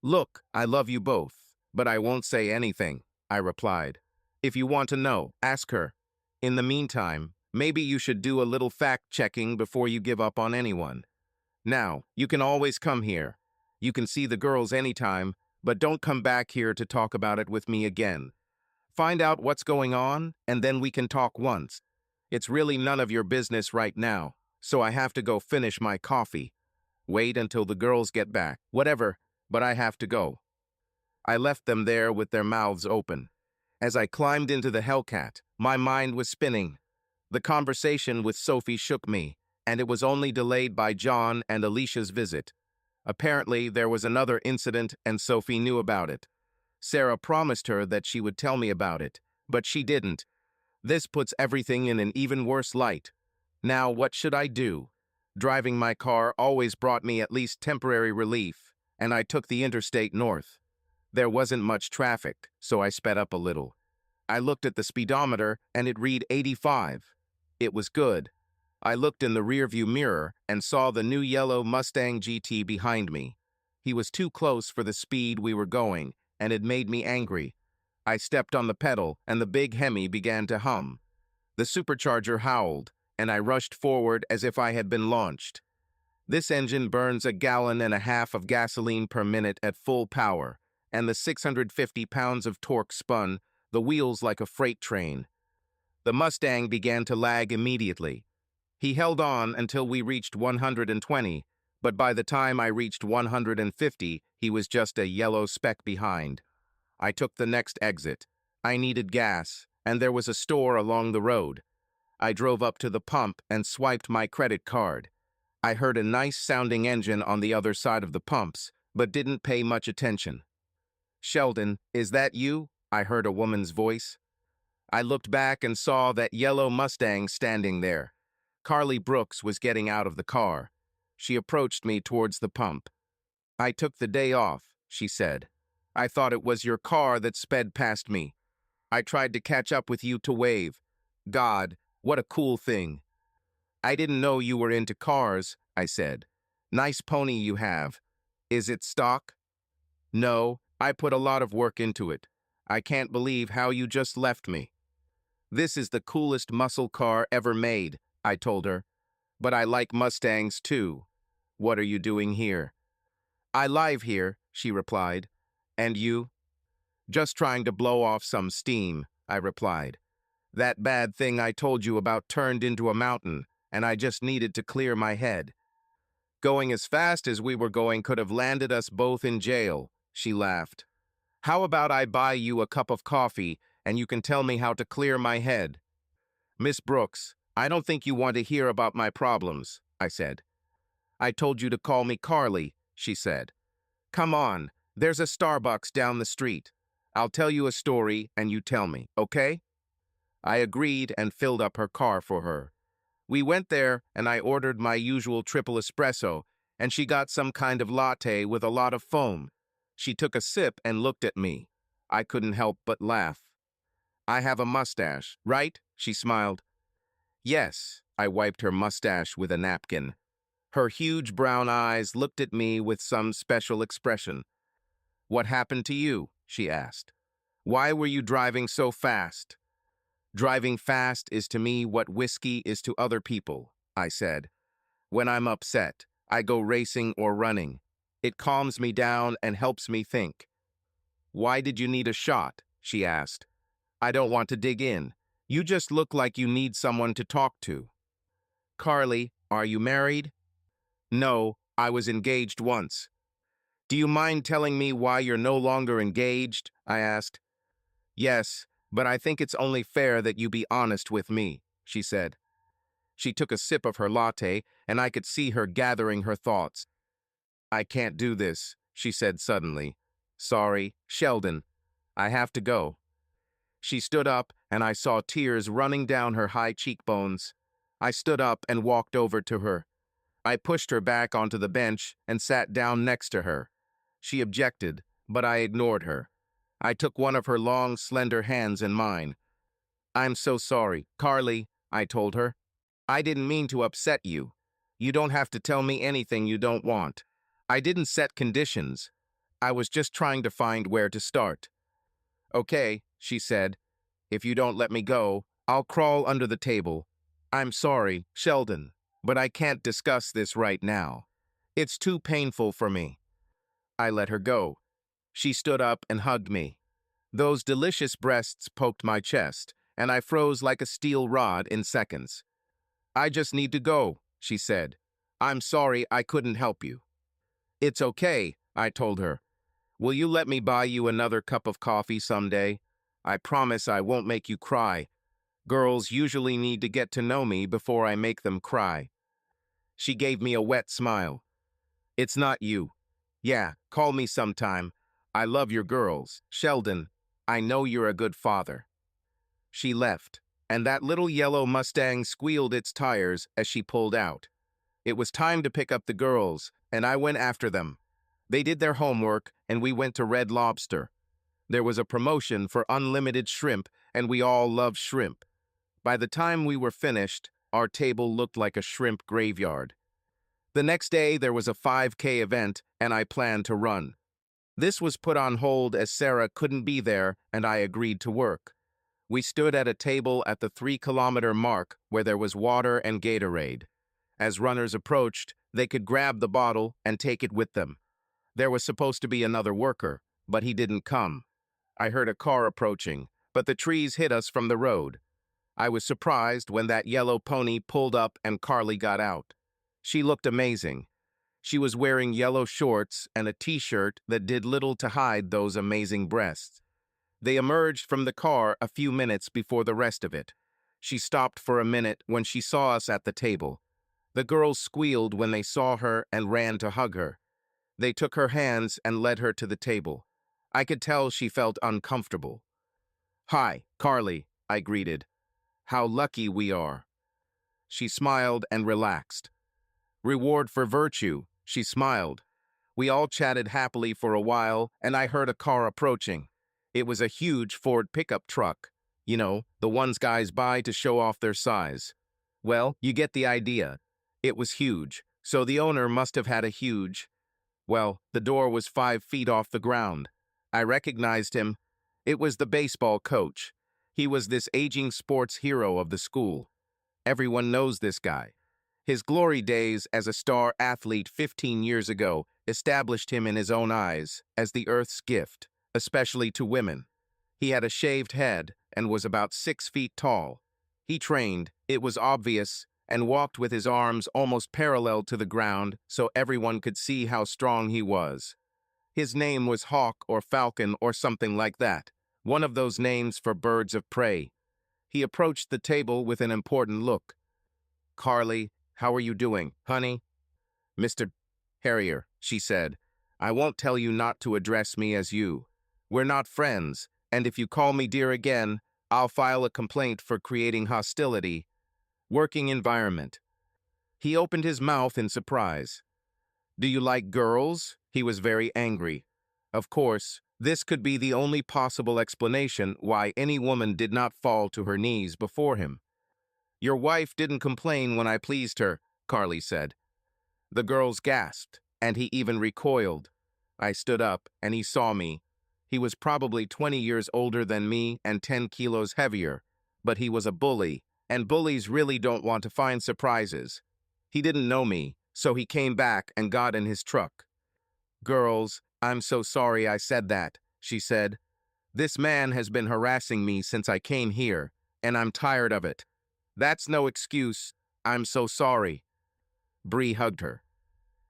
Speaker 1: Look, I love you both, but I won't say anything, I replied. If you want to know, ask her. In the meantime, maybe you should do a little fact-checking before you give up on anyone. Now, you can always come here. You can see the girls anytime, but don't come back here to talk about it with me again. Find out what's going on, and then we can talk once. It's really none of your business right now, so I have to go finish my coffee. Wait until the girls get back. Whatever, but I have to go. I left them there with their mouths open. As I climbed into the Hellcat, my mind was spinning. The conversation with Sophie shook me, and it was only delayed by John and Alicia's visit. Apparently, there was another incident and Sophie knew about it. Sarah promised her that she would tell me about it, but she didn't. This puts everything in an even worse light. Now, what should I do? Driving my car always brought me at least temporary relief, and I took the interstate north. There wasn't much traffic, so I sped up a little. I looked at the speedometer, and it read 85. It was good. I looked in the rearview mirror and saw the new yellow Mustang GT behind me. He was too close for the speed we were going, and it made me angry. I stepped on the pedal, and the big Hemi began to hum. The supercharger howled, and I rushed forward as if I had been launched. This engine burns 1.5 gallons of gasoline per minute at full power, and the 650 pounds of torque spun the wheels like a freight train. The Mustang began to lag immediately. He held on until we reached 120, but by the time I reached 150, he was just a yellow speck behind. I took the next exit. I needed gas, and there was a store along the road. I drove up to the pump and swiped my credit card. I heard a nice-sounding engine on the other side of the pumps, but didn't pay much attention. "Sheldon, is that you?" I heard a woman's voice. I looked back and saw that yellow Mustang standing there. Carly Brooks was getting out of the car. She approached me towards the pump. "I took the day off," she said. "I thought it was your car that sped past me. I tried to catch up with you to wave. God, what a cool thing." "I didn't know you were into cars," I said. "Nice pony you have. Is it stock?" "No, I put a lot of work into it. I can't believe how you just left me." "This is the coolest muscle car ever made," I told her. "But I like Mustangs too. What are you doing here?" "I live here," she replied. "And you?" "Just trying to blow off some steam," I replied. "That bad thing I told you about turned into a mountain, and I just needed to clear my head." "Going as fast as we were going could have landed us both in jail," she laughed. "How about I buy you a cup of coffee and you can tell me how to clear my head?" "Miss Brooks, I don't think you want to hear about my problems," I said. "I told you to call me Carly," she said. "Come on, there's a Starbucks down the street. I'll tell you a story and you tell me, okay?" I agreed and filled up her car for her. We went there and I ordered my usual triple espresso, and she got some kind of latte with a lot of foam. She took a sip and looked at me. I couldn't help but laugh. "I have a mustache, right?" she smiled. "Yes," I wiped her mustache with a napkin. Her huge brown eyes looked at me with some special expression. "What happened to you?" she asked. "Why were you driving so fast?" "Driving fast is to me what whiskey is to other people," I said. "When I'm upset, I go racing or running. It calms me down and helps me think." "Why did you need a shot?" she asked. "I don't want to dig in. You just look like you need someone to talk to." "Carly, are you married?" "No, I was engaged once." "Do you mind telling me why you're no longer engaged?" I asked. "Yes, but I think it's only fair that you be honest with me," she said. She took a sip of her latte, and I could see her gathering her thoughts. "I can't do this," she said suddenly. "Sorry, Sheldon. I have to go." She stood up, and I saw tears running down her high cheekbones. I stood up and walked over to her. I pushed her back onto the bench and sat down next to her. She objected, but I ignored her. I took one of her long, slender hands in mine. "I'm so sorry, Carly," I told her. "I didn't mean to upset you. You don't have to tell me anything you don't want. I didn't set conditions. I was just trying to find where to start." "Okay," she said. "If you don't let me go, I'll crawl under the table. I'm sorry, Sheldon, but I can't discuss this right now. It's too painful for me." I let her go. She stood up and hugged me. Those delicious breasts poked my chest, and I froze like a steel rod in seconds. "I just need to go," she said. "I'm sorry I couldn't help you." "It's okay," I told her. "Will you let me buy you another cup of coffee someday? I promise I won't make you cry. Girls usually need to get to know me before I make them cry." She gave me a wet smile. "It's not you. Yeah, call me sometime. I love your girls. Sheldon, I know you're a good father. She left, and that little yellow Mustang squealed its tires as she pulled out. It was time to pick up the girls, and I went after them. They did their homework, and we went to Red Lobster. There was a promotion for unlimited shrimp, and we all love shrimp. By the time we were finished, our table looked like a shrimp graveyard. The next day, there was a 5K event, and I planned to run. This was put on hold as Sarah couldn't be there, and I agreed to work. We stood at a table at the 3-kilometer mark where there was water and Gatorade. As runners approached, they could grab the bottle and take it with them. There was supposed to be another worker, but he didn't come. I heard a car approaching, but the trees hid us from the road. I was surprised when that yellow pony pulled up and Carly got out. She looked amazing. She was wearing yellow shorts and a t-shirt that did little to hide those amazing breasts. They emerged from the car a few minutes before the rest of it. She stopped for a minute when she saw us at the table. The girls squealed when they saw her and ran to hug her. They took her hands and led her to the table. I could tell she felt uncomfortable. "Hi, Carly," I greeted. "How lucky we are." She smiled and relaxed. "Reward for virtue," she smiled. We all chatted happily for a while, and I heard a car approaching. It was a huge Ford pickup truck. You know, the ones guys buy to show off their size. Well, you get the idea. It was huge, so the owner must have had a huge... Well, the door was 5 feet off the ground. I recognized him. It was the baseball coach. He was this aging sports hero of the school. Everyone knows this guy. His glory days as a star athlete 15 years ago established him in his own eyes as the Earth's gift, especially to women. He had a shaved head and was about 6 feet tall. He trained, it was obvious, and walked with his arms almost parallel to the ground so everyone could see how strong he was. His name was Hawk or Falcon or something like that, one of those names for birds of prey. He approached the table with an important look. "Carly, how are you doing, honey?" "Mr. Harrier," she said, "I won't tell you not to address me as you. We're not friends, and if you call me dear again, I'll file a complaint for creating hostility. Working environment." He opened his mouth in surprise. "Do you like girls?" He was very angry. Of course, this could be the only possible explanation why any woman did not fall to her knees before him. "Your wife didn't complain when I pleased her," Carly said. The girls gasped, and he even recoiled. I stood up, and he saw me. He was probably 20 years older than me and 10 kilos heavier, but he was a bully, and bullies really don't want to find surprises. He didn't know me, so he came back and got in his truck. "Girls, I'm so sorry I said that," she said. "This man has been harassing me since I came here, and I'm tired of it. That's no excuse. I'm so sorry." Bree hugged her.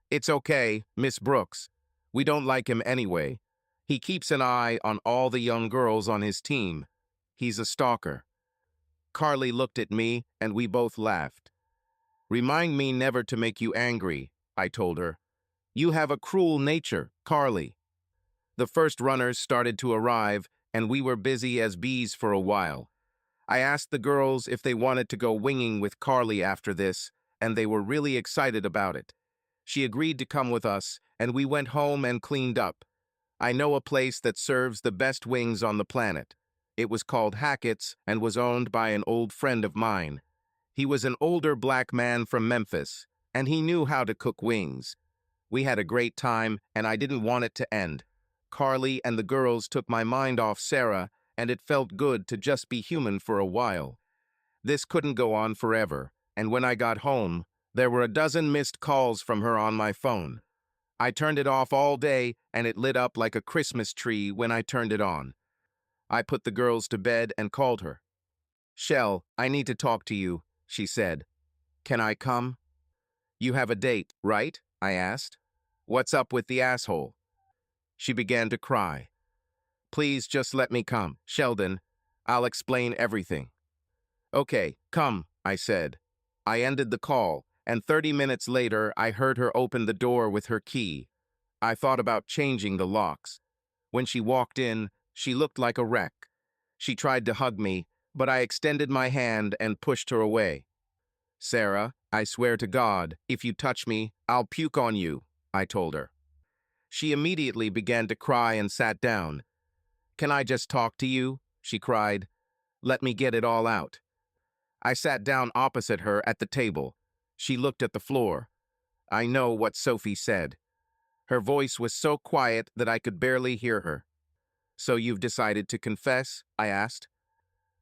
Speaker 1: "It's okay, Miss Brooks. We don't like him anyway. He keeps an eye on all the young girls on his team. He's a stalker." Carly looked at me, and we both laughed. "Remind me never to make you angry," I told her. "You have a cruel nature, Carly." The first runners started to arrive, and we were busy as bees for a while. I asked the girls if they wanted to go winging with Carly after this, and they were really excited about it. She agreed to come with us, and we went home and cleaned up. I know a place that serves the best wings on the planet. It was called Hackett's and was owned by an old friend of mine. He was an older black man from Memphis, and he knew how to cook wings. We had a great time, and I didn't want it to end. Carly and the girls took my mind off Sarah, and it felt good to just be human for a while. This couldn't go on forever, and when I got home, there were a dozen missed calls from her on my phone. I turned it off all day, and it lit up like a Christmas tree when I turned it on. I put the girls to bed and called her. "Shell, I need to talk to you," she said. "Can I come?" "You have a date, right?" I asked. "What's up with the asshole?" She began to cry. "Please just let me come, Sheldon. I'll explain everything." "Okay, come," I said. I ended the call, and 30 minutes later I heard her open the door with her key. I thought about changing the locks. When she walked in, she looked like a wreck. She tried to hug me, but I extended my hand and pushed her away. Sarah, I swear to God, if you touch me, I'll puke on you, I told her. She immediately began to cry and sat down. Can I just talk to you? She cried. Let me get it all out. I sat down opposite her at the table. She looked at the floor. I know what Sophie said. Her voice was so quiet that I could barely hear her. So you've decided to confess? I asked.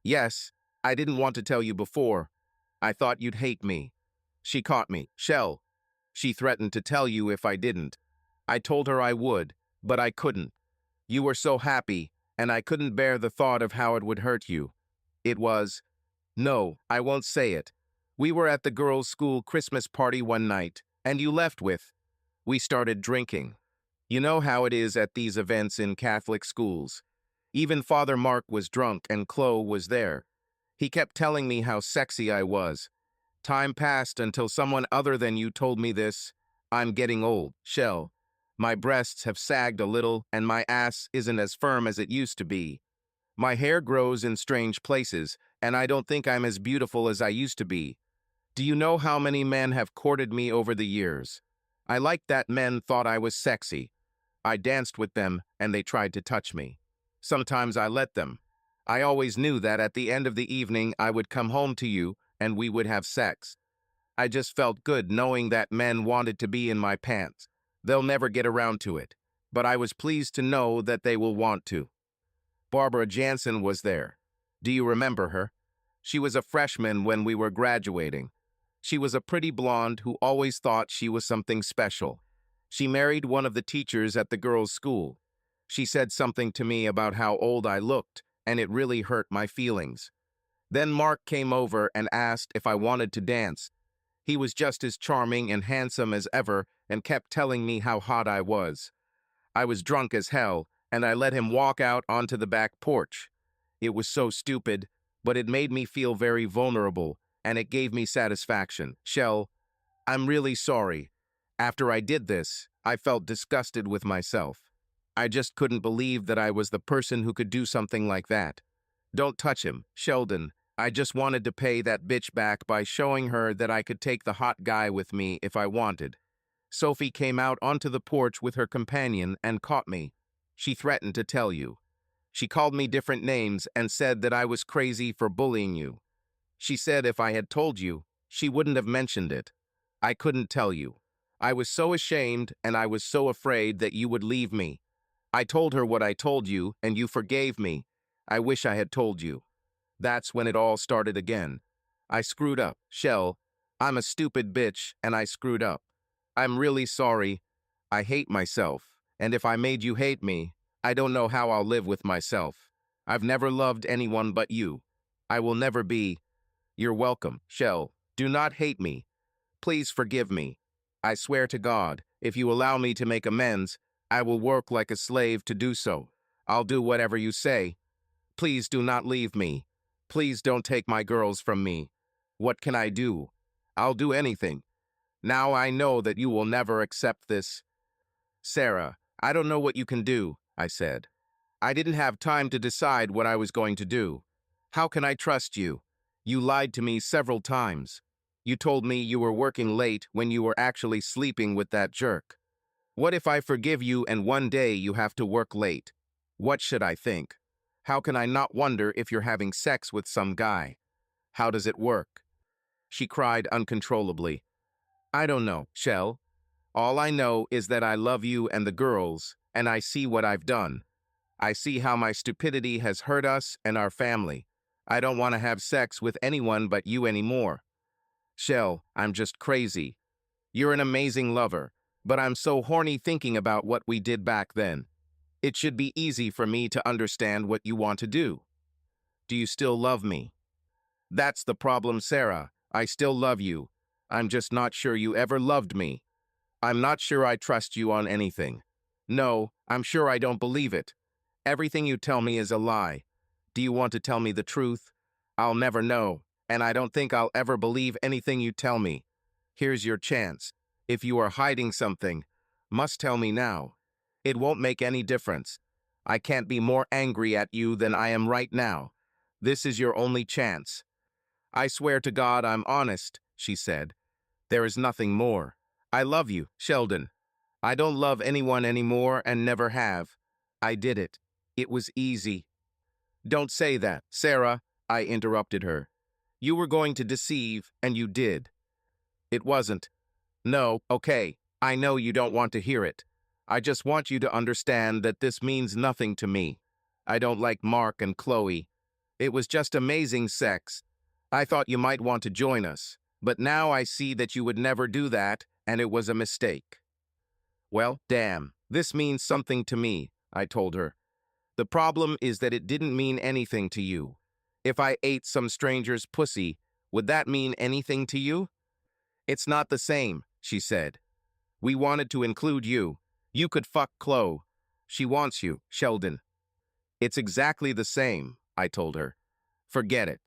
Speaker 1: Yes, I didn't want to tell you before. I thought you'd hate me. She caught me. Shell. She threatened to tell you if I didn't. I told her I would, but I couldn't. You were so happy, and I couldn't bear the thought of how it would hurt you. It was, no, I won't say it. We were at the girls' school Christmas party one night, and you left with. We started drinking. You know how it is at these events in Catholic schools. Even Father Mark was drunk and Chloe was there. He kept telling me how sexy I was. Time passed until someone other than you told me this. I'm getting old, Shell. My breasts have sagged a little and my ass isn't as firm as it used to be. My hair grows in strange places, and I don't think I'm as beautiful as I used to be. Do you know how many men have courted me over the years? I liked that men thought I was sexy. I danced with them, and they tried to touch me. Sometimes I let them. I always knew that at the end of the evening I would come home to you, and we would have sex. I just felt good knowing that men wanted to be in my pants. They'll never get around to it, but I was pleased to know that they will want to. Barbara Jansen was there. Do you remember her? She was a freshman when we were graduating. She was a pretty blonde who always thought she was something special. She married one of the teachers at the girls' school. She said something to me about how old I looked, and it really hurt my feelings. Then Mark came over and asked if I wanted to dance. He was just as charming and handsome as ever and kept telling me how hot I was. I was drunk as hell, and I let him walk out onto the back porch. It was so stupid, but it made me feel very vulnerable, and it gave me satisfaction. Shell, I'm really sorry. After I did this, I felt disgusted with myself. I just couldn't believe that I was the person who could do something like that. Don't touch him, Sheldon. I just wanted to pay that bitch back by showing her that I could take the hot guy with me if I wanted. Sophie came out onto the porch with her companion and caught me. She threatened to tell you. She called me different names and said that I was crazy for bullying you. She said if I had told you, she wouldn't have mentioned it. I couldn't tell you. I was so ashamed and I was so afraid that you would leave me. I told her what I told you and you forgave me. I wish I had told you. That's when it all started again. I screwed up, Shell. I'm a stupid bitch and I screwed up. I'm really sorry. I hate myself, and if I made you hate me, I don't know how I'll live with myself. I've never loved anyone but you. I will never be. You're welcome, Shell. Do not hate me. Please forgive me. I swear to God, if you allow me to make amends, I will work like a slave to do so. I'll do whatever you say. Please do not leave me. Please don't take my girls from me. What can I do? I'll do anything. Now I know that you will never accept this. Sarah, I don't know what you can do, I said. I didn't have time to decide what I was going to do. How can I trust you? You lied to me several times. You told me you were working late when you were actually sleeping with that jerk. What if I forgive you and one day you have to work late? What should I think? How can I not wonder if you're having sex with some guy? How does it work? She cried uncontrollably. I don't know, Shell. All I know is that I love you and the girls, and I see what I've done. I see how my stupidity has hurt us and our family. I don't want to have sex with anyone but you anymore. Shell, I'm just crazy. You're an amazing lover, but I'm so horny thinking about what we did back then. It should be easy for me to understand what you want to do. Do you still love me? That's the problem, Sarah. I still love you. I'm just not sure you ever loved me. I'm not sure I trust you on anything. No, I'm sure I don't believe it. Everything you tell me is a lie. Do you want to tell me the truth? I'll never know, and I don't think I'll ever believe anything you tell me. Here's your chance. If you are hiding something, Must tell me now. It won't make any difference. I can't be more angry at you than I am right now. This is your only chance. I swear to God I'm honest, she said. There is nothing more. I love you, Sheldon. I don't love anyone anymore and never have. I did it. It was easy. Don't say that, Sarah, I interrupted her. You were going to deceive, and you did. It wasn't. No, okay, I know you don't want to hear it. I just want you to understand that this means nothing to me. I don't like Mark and Chloe. It was just amazing sex. I thought you might want to join us, but now I see that you would never do that, and it was a mistake. Well, damn, this means something to me, I told her. The problem is that it didn't mean anything to you. If I ate some stranger's pussy, would that mean anything to you? It's not the same, she said. We wanted to include you. You could fuck Chloe. She wants you, Sheldon. It's exactly the same, I told her. Forget it.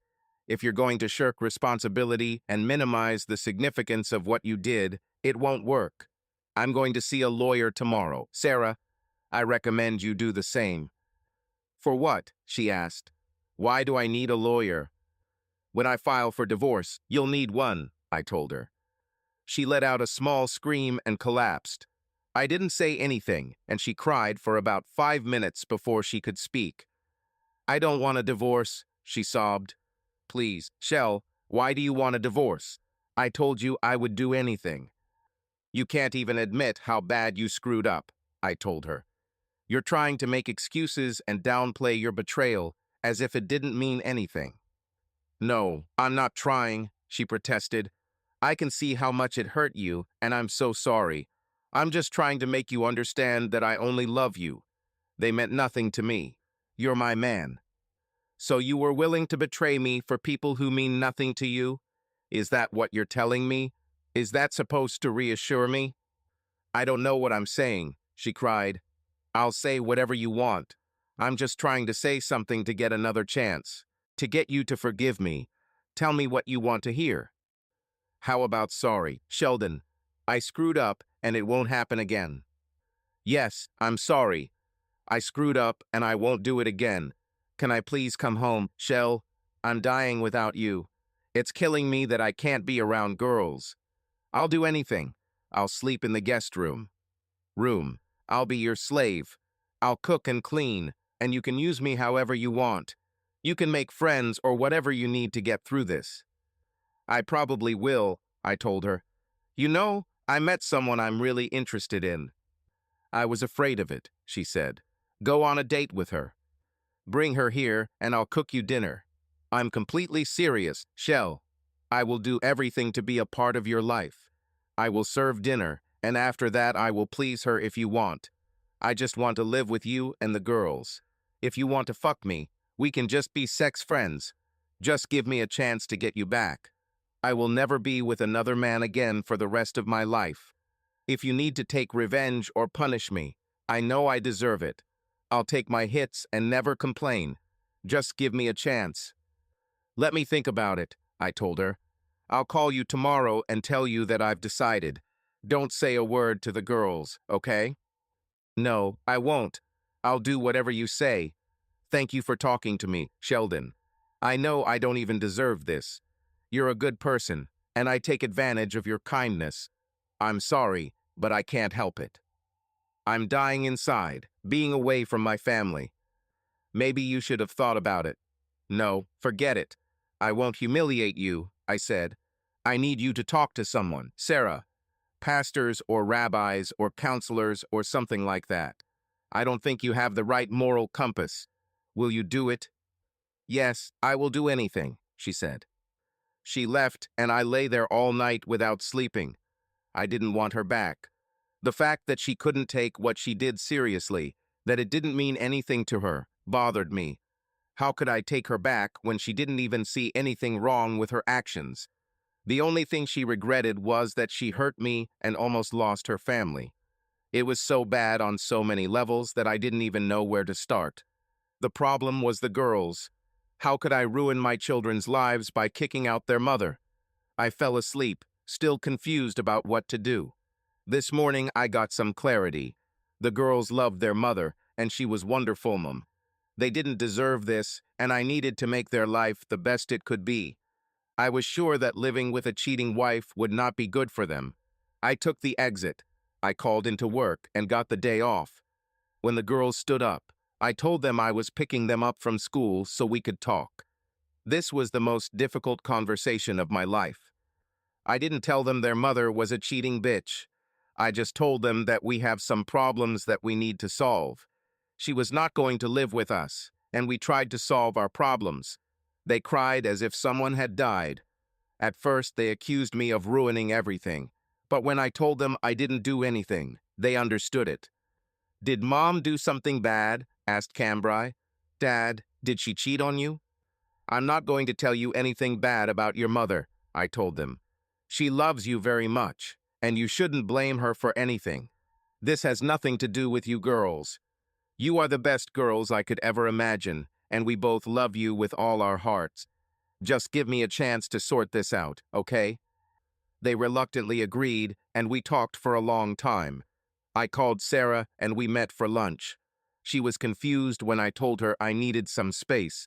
Speaker 1: If you're going to shirk responsibility and minimize the significance of what you did, it won't work. I'm going to see a lawyer tomorrow. Sarah, I recommend you do the same. For what? She asked. Why do I need a lawyer? When I file for divorce, you'll need one, I told her. She let out a small scream and collapsed. I didn't say anything, and she cried for about 5 minutes before she could speak. I don't want a divorce, she sobbed. Please, Shell, why do you want a divorce? I told you I would do anything. You can't even admit how bad you screwed up, I told her. You're trying to make excuses and downplay your betrayal as if it didn't mean anything. No, I'm not trying, she protested. I can see how much it hurt you, and I'm so sorry. I'm just trying to make you understand that I only love you. They meant nothing to me. You're my man. So you were willing to betray me for people who mean nothing to you? Is that what you're telling me? Is that supposed to reassure me? I don't know what I'm saying, she cried. I'll say whatever you want. I'm just trying to say something to get another chance, to get you to forgive me. Tell me what you want to hear. How about sorry, Sheldon? I screwed up and it won't happen again. Yes, I'm sorry. I screwed up and I won't do it again. Can I please come home, Shell? I'm dying without you. It's killing me that I can't be around girls. I'll do anything. I'll sleep in the guest room. I'll be your slave. I'll cook and clean, and you can use me however you want. You can make friends or whatever you need to get through this. I probably will, I told her. You know, I met someone I'm really interested in. I was afraid of it, she said. Go on a date with her. Bring her here, and I'll cook you dinner. I'm completely serious, Shell. I will do everything to be a part of your life. I will serve dinner, and after that I will please her if you want. I just want to live with you and the girls. If you want to fuck me, we can just be sex friends. Just give me a chance to get you back. I will never be with another man again for the rest of my life. If you need to take revenge or punish me, I know I deserve it. I'll take my hits and never complain. Just give me a chance. Let me think about it, I told her. I'll call you tomorrow and tell you that I've decided. Don't say a word to the girls, okay? No, I won't. I'll do whatever you say. Thank you for talking to me, Sheldon. I know I don't even deserve this. You're a good person, and I take advantage of your kindness. I'm sorry, but I can't help it. I'm dying inside, being away from my family. Maybe you should have thought about it. No, forget it. I won't humiliate you, I said. I need you to talk to someone, Sarah. Pastors or rabbis or counselors or something like that. I don't think you have the right moral compass. Will you do it? Yes, I will do anything, she said. She left, and I lay there all night without sleeping. I didn't want her back. The fact that she couldn't take what she did seriously, that it didn't mean anything to her, bothered me. How could I take her back when she didn't even see anything wrong with her actions? The only thing she regretted was that she hurt me and almost lost her family. It was so bad on so many levels that I didn't even know where to start. The problem was the girls. How could I ruin my children's lives by kicking out their mother? I fell asleep, still confused about what to do. This morning I got some clarity. The girls loved their mother, and she was wonderful, mum. They didn't deserve this, and I needed to make their life the best it could be. I was sure that living with a cheating wife would not be good for them. I took the exit. I called into work and got the day off. When the girls stood up, I told them I was picking them up from school so we could talk. This was the most difficult conversation of my life. I didn't tell them their mother was a cheating bitch. I just told them that we have some problems that we need to solve. She was not going to live with us, and we tried to solve our problems. They cried as if someone had died. At first, they accused me of ruining everything. But when I told them I didn't do anything, they understood it. "Did Mom do something bad?" asked Cambrai. "Dad, did she cheat on you?" "I'm not going to tell you anything bad about your mother," I told them. "She loves you very much, and you shouldn't blame her for anything. This has nothing to do with you girls. You are the best girls I could ever imagine, and we both love you with all our hearts. Just give me a chance to sort this out, okay?" They reluctantly agreed, and we talked for a long time. I called Sarah, and we met for lunch. She was confused when I told her I needed some space.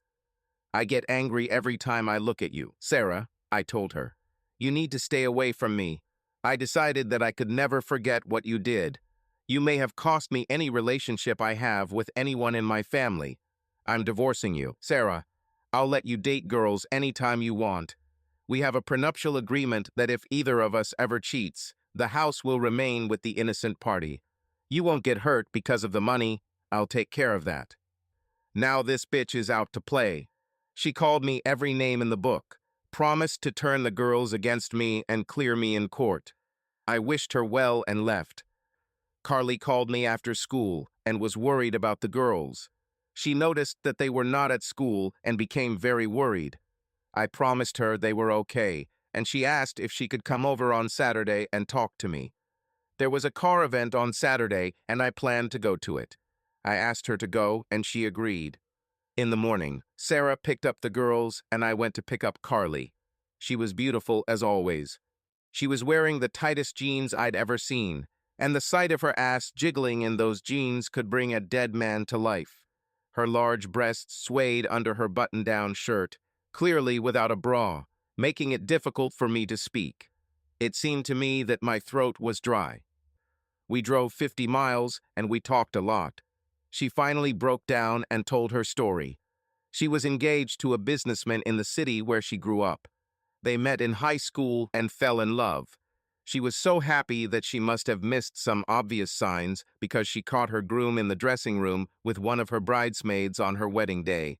Speaker 1: "I get angry every time I look at you, Sarah," I told her. "You need to stay away from me. I decided that I could never forget what you did. You may have cost me any relationship I have with anyone in my family. I'm divorcing you, Sarah. I'll let you date girls anytime you want. We have a prenuptial agreement that if either of us ever cheats, the house will remain with the innocent party. You won't get hurt because of the money. I'll take care of that. Now this bitch is out to play. She called me every name in the book, promised to turn the girls against me and clear me in court. I wished her well and left. Carly called me after school and was worried about the girls. She noticed that they were not at school and became very worried. I promised her they were okay, and she asked if she could come over on Saturday and talk to me. There was a car event on Saturday, and I planned to go to it. I asked her to go, and she agreed. In the morning, Sarah picked up the girls, and I went to pick up Carly. She was beautiful as always. She was wearing the tightest jeans I'd ever seen, and the sight of her ass jiggling in those jeans could bring a dead man to life. Her large breasts swayed under her button-down shirt, clearly without a bra, making it difficult for me to speak. It seemed to me that my throat was dry. We drove 50 miles, and we talked a lot. She finally broke down and told her story. She was engaged to a businessman in the city where she grew up. They met in high school and fell in love. She was so happy that she must have missed some obvious signs because she caught her groom in the dressing room with one of her bridesmaids on her wedding day.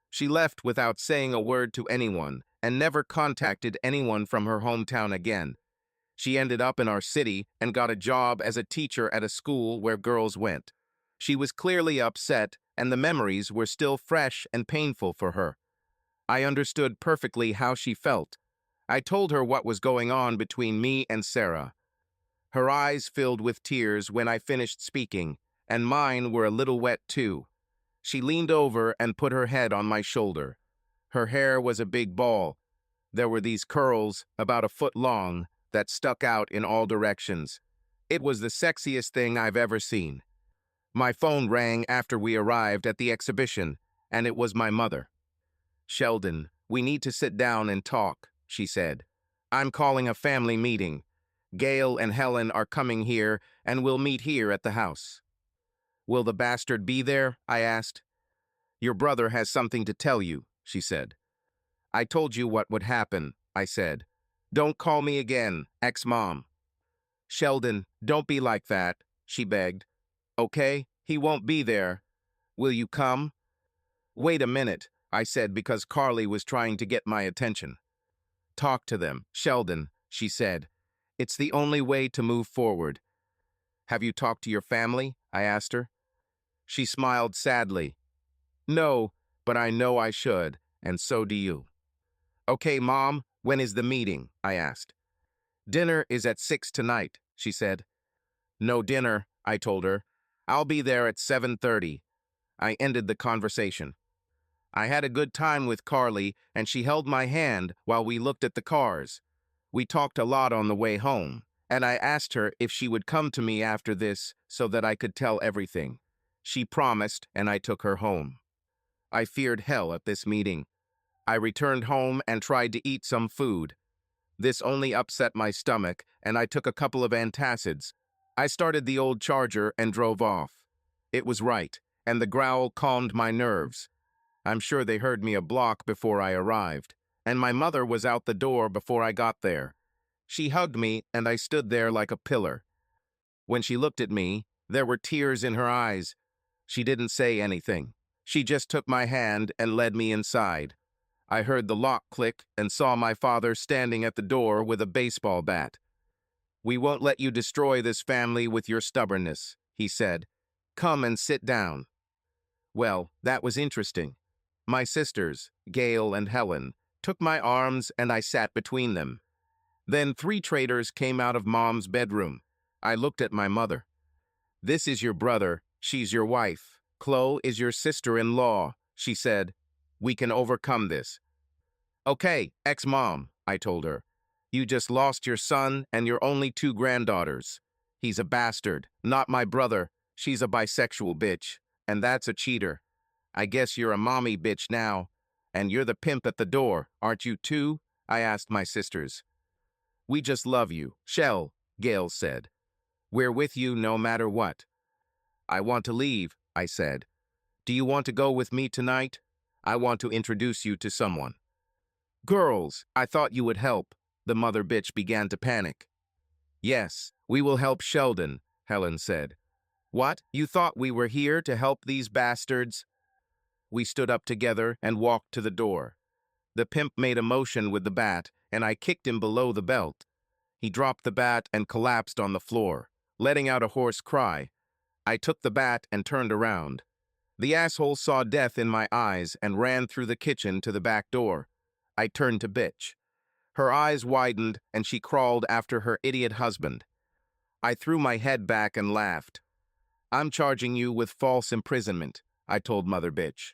Speaker 1: She left without saying a word to anyone and never contacted anyone from her hometown again. She ended up in our city and got a job as a teacher at a school where girls went. She was clearly upset, and the memories were still fresh and painful for her. I understood perfectly how she felt. I told her what was going on between me and Sarah. Her eyes filled with tears when I finished speaking, and mine were a little wet too. She leaned over and put her head on my shoulder. Her hair was a big ball. There were these curls, about a foot long, that stuck out in all directions. It was the sexiest thing I've ever seen. My phone rang after we arrived at the exhibition, and it was my mother. "Sheldon, we need to sit down and talk," she said. "I'm calling a family meeting. Gail and Helen are coming here, and we'll meet here at the house." "Will the bastard be there?" I asked. "Your brother has something to tell you," she said. "I told you what would happen," I said. "Don't call me again, ex-mom." "Sheldon, don't be like that," she begged. "Okay, he won't be there. Will you come?" "Wait a minute," I said because Carly was trying to get my attention. "Talk to them, Sheldon," she said. "It's the only way to move forward." "Have you talked to your family?" I asked her. She smiled sadly. "No, but I know I should, and so do you." "Okay, Mom, when is the meeting?" I asked. "Dinner is at 6 tonight," she said. "No dinner," I told her. "I'll be there at 7:30. I ended the conversation. I had a good time with Carly, and she held my hand while we looked at the cars. We talked a lot on the way home. and I asked her if she would come to me after this so that I could tell everything. She promised, and I took her home. I feared hell at this meeting. I returned home and tried to eat some food. This only upset my stomach, and I took a couple of antacids. I started the old Charger and drove off. It was right, and the growl calmed my nerves. I'm sure they heard me a block before I arrived, and my mother was out the door before I got there. She hugged me, and I stood there like a pillar. When she looked at me, there were tears in her eyes. She didn't say anything. She just took my hand and led me inside. I heard the lock click and saw my father standing at the door with a baseball bat. "We won't let you destroy this family with your stubbornness," he said. "Come and sit down." Well, that was interesting. My sisters, Gail and Helen, took my arms and I sat between them. Then 3 traders came out of Mom's bedroom. I looked at my mother. "This is your brother, she's your wife. Chloe is your sister-in-law," she said. "We can overcome this." "Okay, ex-mom," I told her. "You just lost your son and your only 2 granddaughters. He's a bastard, not my brother. She's a bisexual bitch, and that's a cheater. I guess you're a mommy bitch now. And you're the pimp at the door, aren't you too?" I asked my sisters. "We just love you, Shell," Gail said. "We're with you no matter what." "I want to leave," I said. "Do you want to go with me tonight? I want to introduce you to someone." "Girls, I thought you would help." The mother bitch began to panic. "Yes, we will help Sheldon," Helen said. "What? You thought we were here to help these bastards?" We stood up together and walked to the door. The pimp made a motion with the bat, and I kicked him below the belt. He dropped the bat and collapsed on the floor, letting out a hoarse cry. I took the bat and turned around. The asshole saw death in my eyes and ran through the kitchen to the back door. I turned to bitch. Her eyes widened and she crawled after her idiot husband. I threw my head back and laughed. "I'm charging you with false imprisonment," I told mother bitch.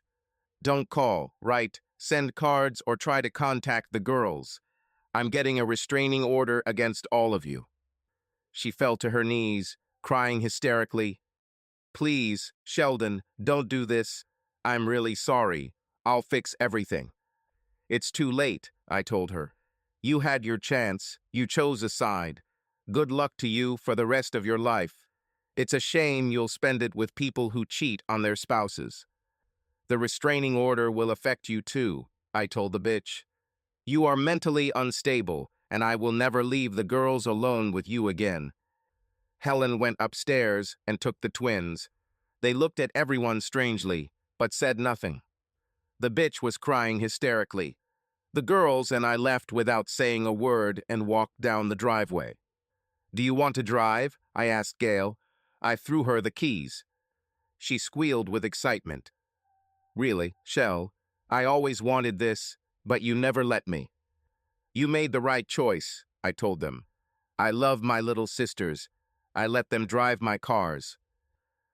Speaker 1: "Don't call, write, send cards, or try to contact the girls. I'm getting a restraining order against all of you." She fell to her knees, crying hysterically. "Please, Sheldon, don't do this. I'm really sorry. I'll fix everything." "It's too late," I told her. "You had your chance. You chose a side. Good luck to you for the rest of your life. It's a shame you'll spend it with people who cheat on their spouses." "The restraining order will affect you too," I told the bitch. "You are mentally unstable, and I will never leave the girls alone with you again." Helen went upstairs and took the twins. They looked at everyone strangely, but said nothing. The bitch was crying hysterically. The girls and I left without saying a word and walked down the driveway. "Do you want to drive?" I asked Gail. I threw her the keys. She squealed with excitement. "Really, Shell, I always wanted this, but you never let me." "You made the right choice," I told them. "I love my little sisters. I let them drive my cars."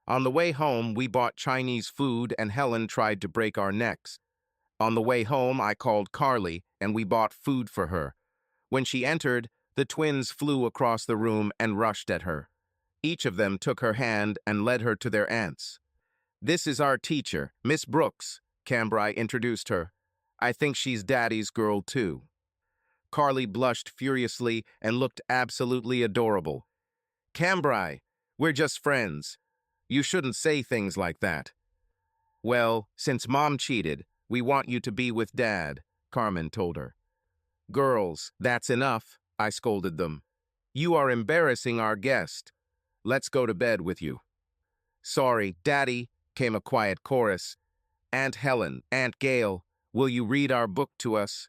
Speaker 1: On the way home, we bought Chinese food and Helen tried to break our necks. On the way home, I called Carly and we bought food for her. When she entered, the twins flew across the room and rushed at her. Each of them took her hand and led her to their aunts. "This is our teacher, Miss Brooks," Cambrai introduced her. "I think she's Daddy's girl too." Carly blushed furiously and looked absolutely adorable. "Cambrai, we're just friends. You shouldn't say things like that." "Well, since Mom cheated, we want you to be with Dad," Carmen told her. "Girls, that's enough," I scolded them. "You are embarrassing our guest. Let's go to bed with you." "Sorry, Daddy," came a quiet chorus. "Aunt Helen, Aunt Gail, will you read our book to us?"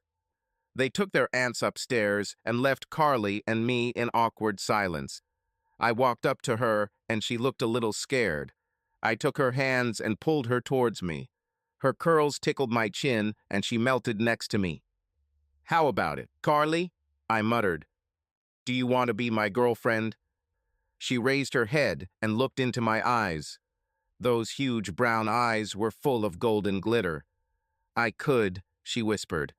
Speaker 1: They took their aunts upstairs and left Carly and me in awkward silence. I walked up to her and she looked a little scared. I took her hands and pulled her towards me. Her curls tickled my chin and she melted next to me. "How about it, Carly?" I muttered. "Do you want to be my girlfriend?" She raised her head and looked into my eyes. Those huge brown eyes were full of golden glitter. "I could," she whispered.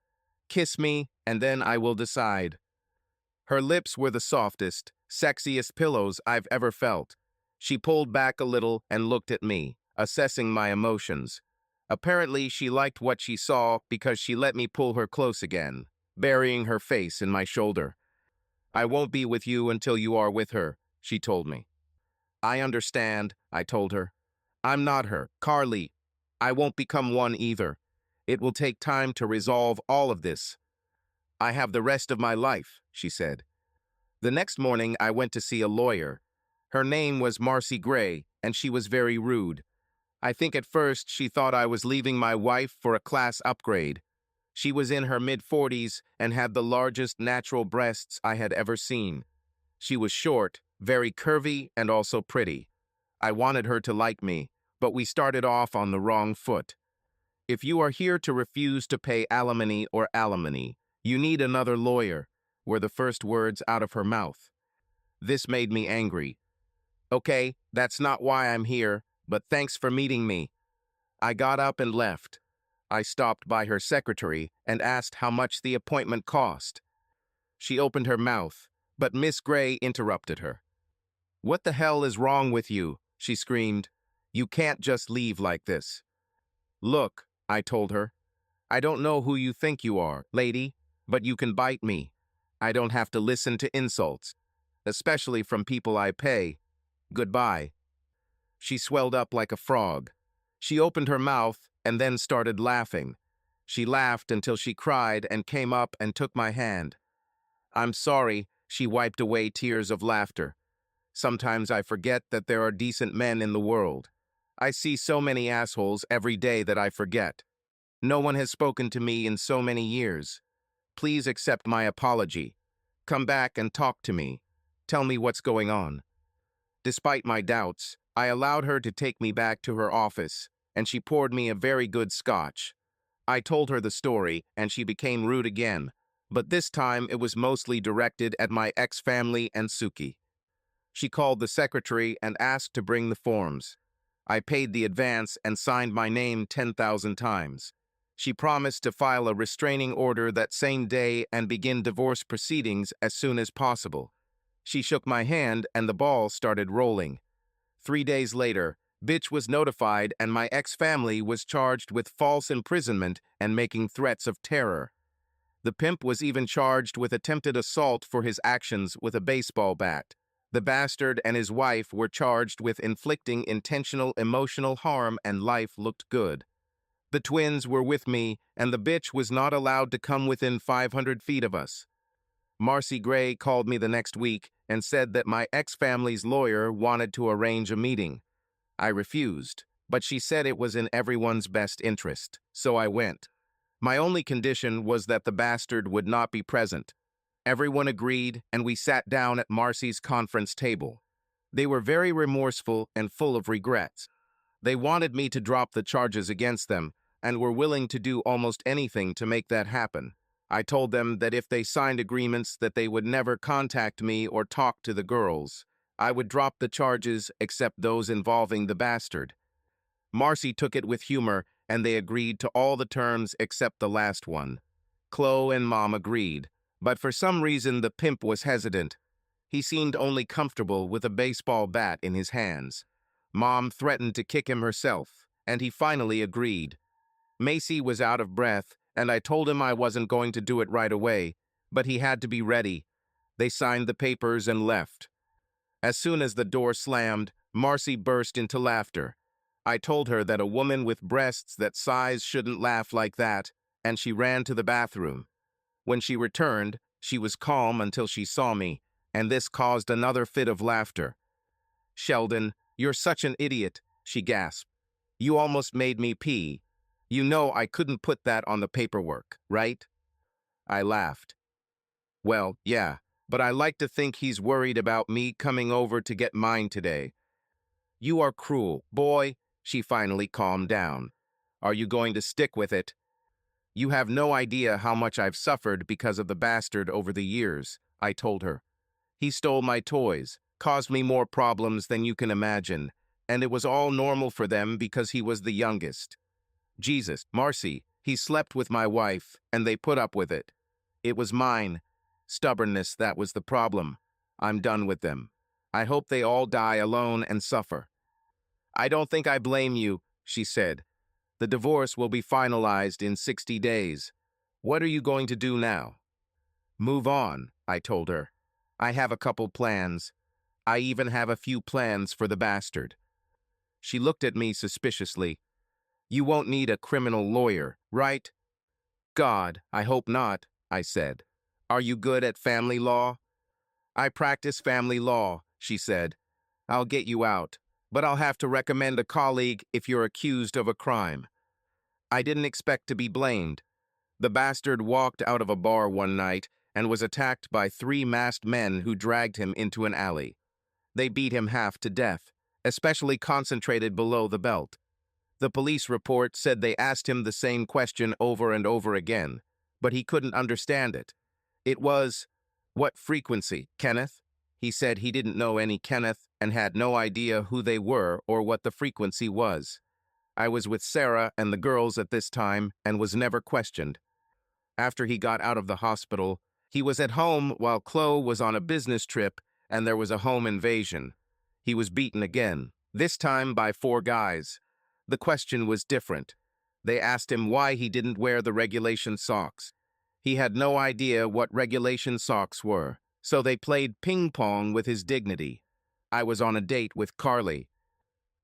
Speaker 1: "Kiss me, and then I will decide." Her lips were the softest, Sexiest pillows I've ever felt. She pulled back a little and looked at me, assessing my emotions. Apparently, she liked what she saw because she let me pull her close again, burying her face in my shoulder. I won't be with you until you are with her, she told me. I understand, I told her. I'm not her, Carly. I won't become one either. It will take time to resolve all of this. I have the rest of my life, she said. The next morning, I went to see a lawyer. Her name was Marcy Gray, and she was very rude. I think at first she thought I was leaving my wife for a class upgrade. She was in her mid-40s and had the largest natural breasts I had ever seen. She was short, very curvy, and also pretty. I wanted her to like me, but we started off on the wrong foot. If you are here to refuse to pay alimony, you need another lawyer, were the first words out of her mouth. This made me angry. Okay, that's not why I'm here, but thanks for meeting me. I got up and left. I stopped by her secretary and asked how much the appointment cost. She opened her mouth, but Miss Gray interrupted her. What the hell is wrong with you? She screamed. You can't just leave like this. Look, I told her. I don't know who you think you are, lady, but you can bite me. I don't have to listen to insults, especially from people I pay. Goodbye. She swelled up like a frog. She opened her mouth and then started laughing. She laughed until she cried and came up and took my hand. I'm sorry, she wiped away tears of laughter. Sometimes I forget that there are decent men in the world. I see so many assholes every day that I forget. No one has spoken to me in so many years. Please accept my apology. Come back and talk to me. Tell me what's going on. Despite my doubts, I allowed her to take me back to her office, and she poured me a very good scotch. I told her the story, and she became rude again, but this time it was mostly directed at my ex-family and Suki. She called the secretary and asked to bring the forms. I paid the advance and signed my name 10,000 times. She promised to file a restraining order that same day and begin divorce proceedings as soon as possible. She shook my hand and the ball started rolling. 3 days later, Bitch was notified and my ex-family was charged with false imprisonment and making threats of terror. The pimp was even charged with attempted assault for his actions with a baseball bat. The bastard and his wife were charged with inflicting intentional emotional harm and life looked good. The twins were with me and the bitch was not allowed to come within 500 feet of us. Marcy Gray called me the next week and said that my ex-family's lawyer wanted to arrange a meeting. I refused, but she said it was in everyone's best interest, so I went. My only condition was that the bastard would not be present. Everyone agreed, and we sat down at Marcy's conference table. They were very remorseful and full of regrets. They wanted me to drop the charges against them and were willing to do almost anything to make that happen. I told them that if they signed agreements that they would never contact me or talk to the girls, I would drop the charges except those involving the bastard. Marcy took it with humor, and they agreed to all the terms except the last one. Chloe and Mom agreed, but for some reason the pimp was hesitant. He seemed only comfortable with a baseball bat in his hands. Mom threatened to kick him herself, and he finally agreed. Macy was out of breath, and I told him I wasn't going to do it right away, but he had to be ready. They signed the papers and left. As soon as the door slammed, Marcy burst into laughter. I told her that a woman with breasts that size shouldn't laugh like that, and she ran to the bathroom. When she returned, she was calm until she saw me, and this caused another fit of laughter. Sheldon, you're such an idiot, she gasped. You almost made me pee. You know I couldn't put that on the paperwork, right? I laughed. Well, yeah, but I like to think he's worried about me coming over to get mine today. You are cruel, boy, she finally calmed down. Are you going to stick with it? You have no idea how much I've suffered because of the bastard over the years, I told her. He stole my toys, caused me more problems than you can imagine, and it was all normal for them because he was the youngest. Jesus, Marcy, he slept with my wife, and they put up with it. It was mine. Stubbornness, that was the problem. I'm done with them. I hope they all die alone and suffer. I don't think I blame you, she said. The divorce will be finalized in 60 days. What are you going to do now? Move on, I told her. I have a couple plans. I even have a few plans for the bastard. She looked at me suspiciously. You won't need a criminal lawyer, right? God, I hope not, I said. Are you good at family law? I practice family law, she said. I'll get you out, but I'll have to recommend a colleague if you're accused of a crime. I didn't expect to be blamed. The bastard walked out of a bar one night and was attacked by 3 masked men who dragged him into an alley. They beat him half to death, especially concentrated below the belt. The police report said they asked him the same question over and over again, but he couldn't understand it. It was, "What frequency, Kenneth?" He said he didn't know any Kenneth and had no idea who they were or what the frequency was. I was with Sarah and the girls at this time and was never questioned. After he got out of the hospital, he was at home while Chloe was on a business trip and there was a home invasion. He was beaten again, this time by 4 guys. The question was different. They asked him why he didn't wear the regulation socks. He had no idea what regulation socks were, so they played ping pong with his dignity. I was on a date with Carly.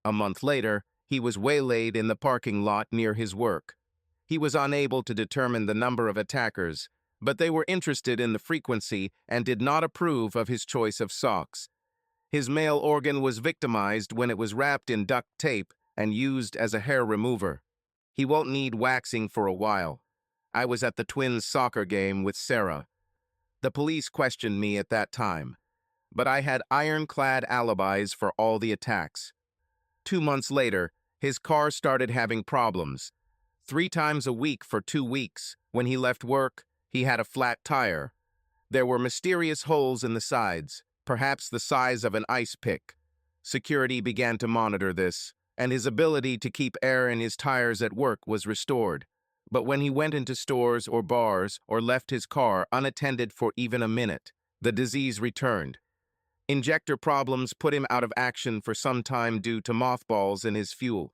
Speaker 1: A month later, he was waylaid in the parking lot near his work. He was unable to determine the number of attackers, but they were interested in the frequency and did not approve of his choice of socks. His male organ was victimized when it was wrapped in duct tape and used as a hair remover. He won't need waxing for a while. I was at the Twins soccer game with Sarah. The police questioned me at that time, but I had ironclad alibis for all the attacks. 2 months later, his car started having problems. 3 times a week for 2 weeks. When he left work, he had a flat tire. There were mysterious holes in the sides, perhaps the size of an ice pick. Security began to monitor this, and his ability to keep air in his tires at work was restored. But when he went into stores or bars or left his car unattended for even a minute, the disease returned. Injector problems put him out of action for some time due to mothballs in his fuel.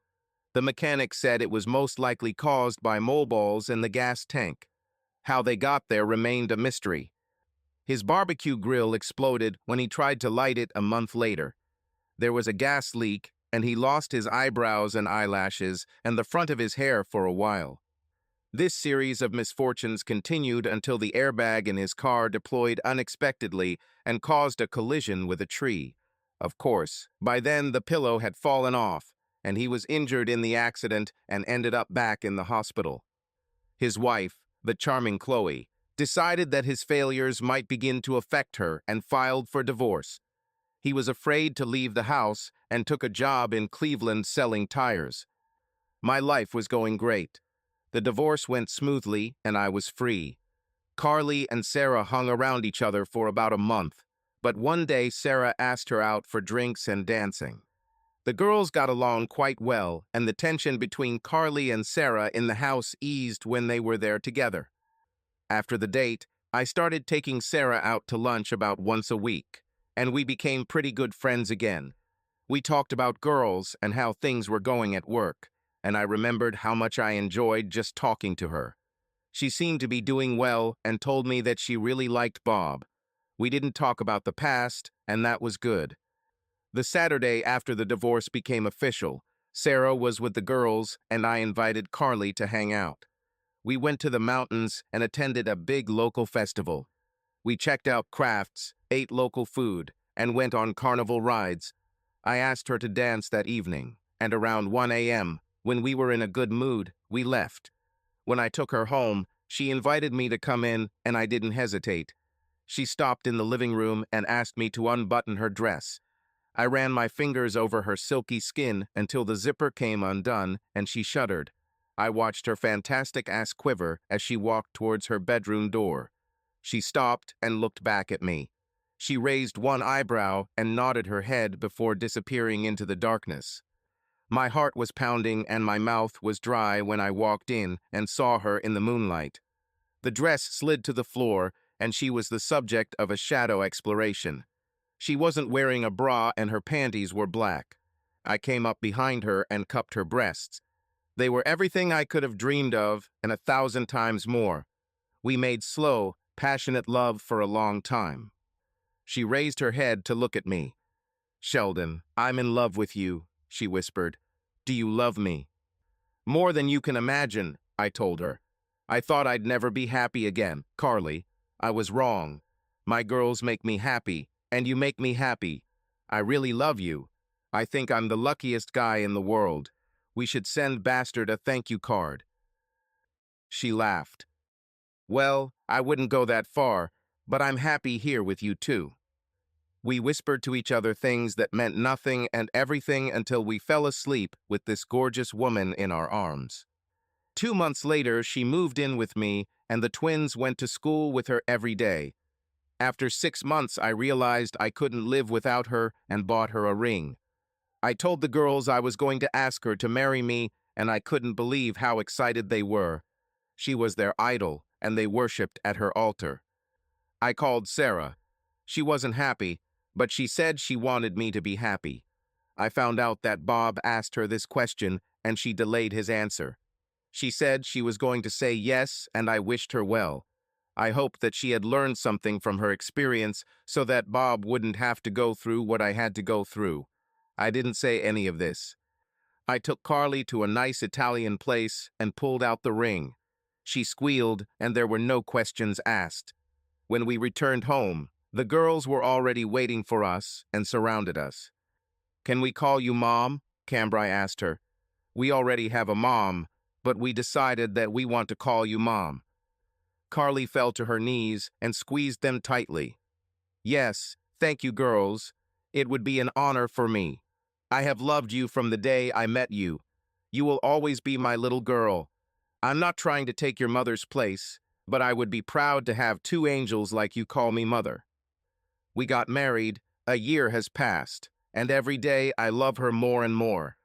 Speaker 1: The mechanic said it was most likely caused by moleballs in the gas tank. How they got there remained a mystery. His barbecue grill exploded when he tried to light it a month later. There was a gas leak, and he lost his eyebrows and eyelashes and the front of his hair for a while. This series of misfortunes continued until the airbag in his car deployed unexpectedly and caused a collision with a tree. Of course, by then the pillow had fallen off, and he was injured in the accident and ended up back in the hospital. His wife, the charming Chloe, decided that his failures might begin to affect her and filed for divorce. He was afraid to leave the house and took a job in Cleveland selling tires. My life was going great. The divorce went smoothly, and I was free. Carly and Sarah hung around each other for about a month, but one day Sarah asked her out for drinks and dancing. The girls got along quite well, and the tension between Carly and Sarah in the house eased when they were there together. After the date, I started taking Sarah out to lunch about once a week, and we became pretty good friends again. We talked about girls and how things were going at work, and I remembered how much I enjoyed just talking to her. She seemed to be doing well and told me that she really liked Bob. We didn't talk about the past, and that was good. The Saturday after the divorce became official, Sarah was with the girls, and I invited Carly to hang out. We went to the mountains and attended a big local festival. We checked out crafts, ate local food, and went on carnival rides. I asked her to dance that evening, and around 1 a.m., when we were in a good mood, we left. When I took her home, she invited me to come in, and I didn't hesitate. She stopped in the living room and asked me to unbutton her dress. I ran my fingers over her silky skin until the zipper came undone, and she shuddered. I watched her fantastic ass quiver as she walked towards her bedroom door. She stopped and looked back at me. She raised one eyebrow and nodded her head before disappearing into the darkness. My heart was pounding and my mouth was dry when I walked in and saw her in the moonlight. The dress slid to the floor, and she was the subject of a shadow exploration. She wasn't wearing a bra and her panties were black. I came up behind her and cupped her breasts. They were everything I could have dreamed of and 1,000 times more. We made slow, passionate love for a long time. She raised her head to look at me. "Sheldon, I'm in love with you," she whispered. "Do you love me?" "More than you can imagine," I told her. "I thought I'd never be happy again. Carly, I was wrong. My girls make me happy, and you make me happy. I really love you. I think I'm the luckiest guy in the world. We should send Bastard a thank you card." She laughed. "Well, I wouldn't go that far, but I'm happy here with you too." We whispered to each other things that meant nothing and everything until we fell asleep with this gorgeous woman in our arms. 2 months later, she moved in with me, and the twins went to school with her every day. After 6 months, I realized I couldn't live without her and bought her a ring. I told the girls I was going to ask her to marry me, and I couldn't believe how excited they were. She was their idol, and they worshipped at her altar. I called Sarah. She wasn't happy, but she said she wanted me to be happy. I found out that Bob asked her this question, and she delayed his answer. She said she was going to say yes, and I wished her well. I hoped that she had learned something from her experience so that Bob wouldn't have to go through what I had to go through. I didn't say any of this. I took Carly to a nice Italian place and pulled out the ring. She squealed, and there were no questions asked. When we returned home, the girls were already waiting for us and surrounded us. "Can we call you Mom?" Cambrai asked her. "We already have a mom, but we decided that we want to call you Mom." Carly fell to her knees and squeezed them tightly. "Yes, thank you, girls. It would be an honor for me. I have loved you from the day I met you. You will always be my little girl. I'm not trying to take your mother's place, but I would be proud to have 2 angels like you call me mother." We got married, a year has passed, and every day I love her more and more.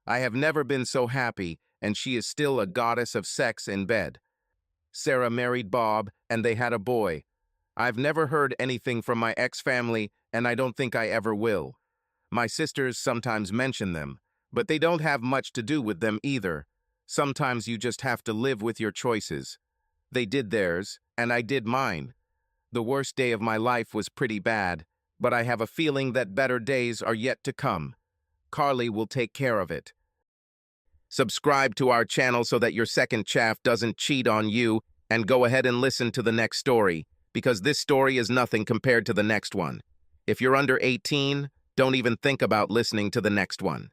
Speaker 1: I have never been so happy, and she is still a goddess of sex in bed. Sarah married Bob, and they had a boy. I've never heard anything from my ex-family, and I don't think I ever will. My sisters sometimes mention them, but they don't have much to do with them either. Sometimes you just have to live with your choices. They did theirs, and I did mine. The worst day of my life was pretty bad, but I have a feeling that better days are yet to come. Carly will take care of it. Subscribe to our channel so that your second chaff doesn't cheat on you, and go ahead and listen to the next story, because this story is nothing compared to the next one. If you're under 18, don't even think about listening to the next one.